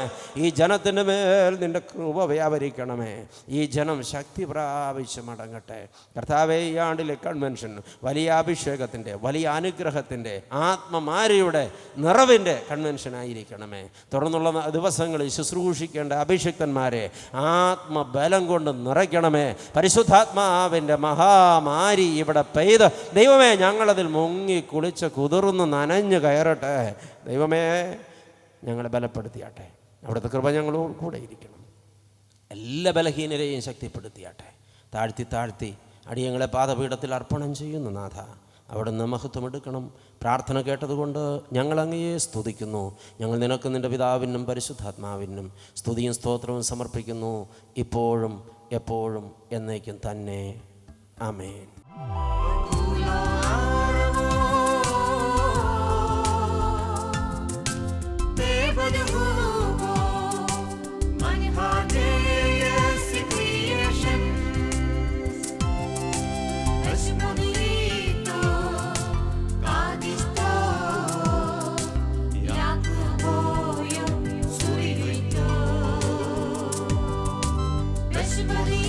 ഈ ജനത്തിൻ്റെ മേൽ നിൻ്റെ കൃപ വ്യാപരിക്കണമേ. ഈ ജനം ശക്തി പ്രാപിച്ച് മടങ്ങട്ടെ കർത്താവേ. ഈ ആണ്ടിലെ കൺവെൻഷൻ വലിയ അഭിഷേകത്തിൻ്റെ, വലിയ അനുഗ്രഹത്തിൻ്റെ, ആത്മമാരിയുടെ നിറവിൻ്റെ കൺവെൻഷനായിരിക്കണമേ. തുടർന്നുള്ള ദിവസങ്ങളിൽ ശുശ്രൂഷിക്കേണ്ട അഭിഷിക്തന്മാരെ ആത്മബലം കൊണ്ട് നിറയ്ക്കണമേ. പരിശുദ്ധാത്മാവിൻ്റെ മഹാമാരി ഇവിടെ പെയ്ത് ദൈവമേ ഞങ്ങളതിൽ മുങ്ങി കുളിച്ച് കുതിർന്ന് നനഞ്ഞു കയറട്ടെ. ദൈവമേ, ഞങ്ങളെ ബലപ്പെടുത്തിയാട്ടെ. അവിടുത്തെ കൃപ ഞങ്ങളോട് കൂടെ ഇരിക്കണം. എല്ലാ ബലഹീനരെയും ശക്തിപ്പെടുത്തിയാട്ടെ. താഴ്ത്തി താഴ്ത്തി അടിയങ്ങളെ പാദപീഠത്തിൽ അർപ്പണം ചെയ്യുന്നു നാഥ. അവിടുന്ന് മഹത്വമെടുക്കണം. പ്രാർത്ഥന കേട്ടതുകൊണ്ട് ഞങ്ങൾ അങ്ങയെ സ്തുതിക്കുന്നു. ഞങ്ങൾ നിനക്ക് നിൻ്റെ പിതാവിനും പരിശുദ്ധാത്മാവിനും സ്തുതിയും സ്തോത്രവും സമർപ്പിക്കുന്നു, ഇപ്പോഴും എപ്പോഴും എന്നേക്കും തന്നെ. ആമേൻ. Everybody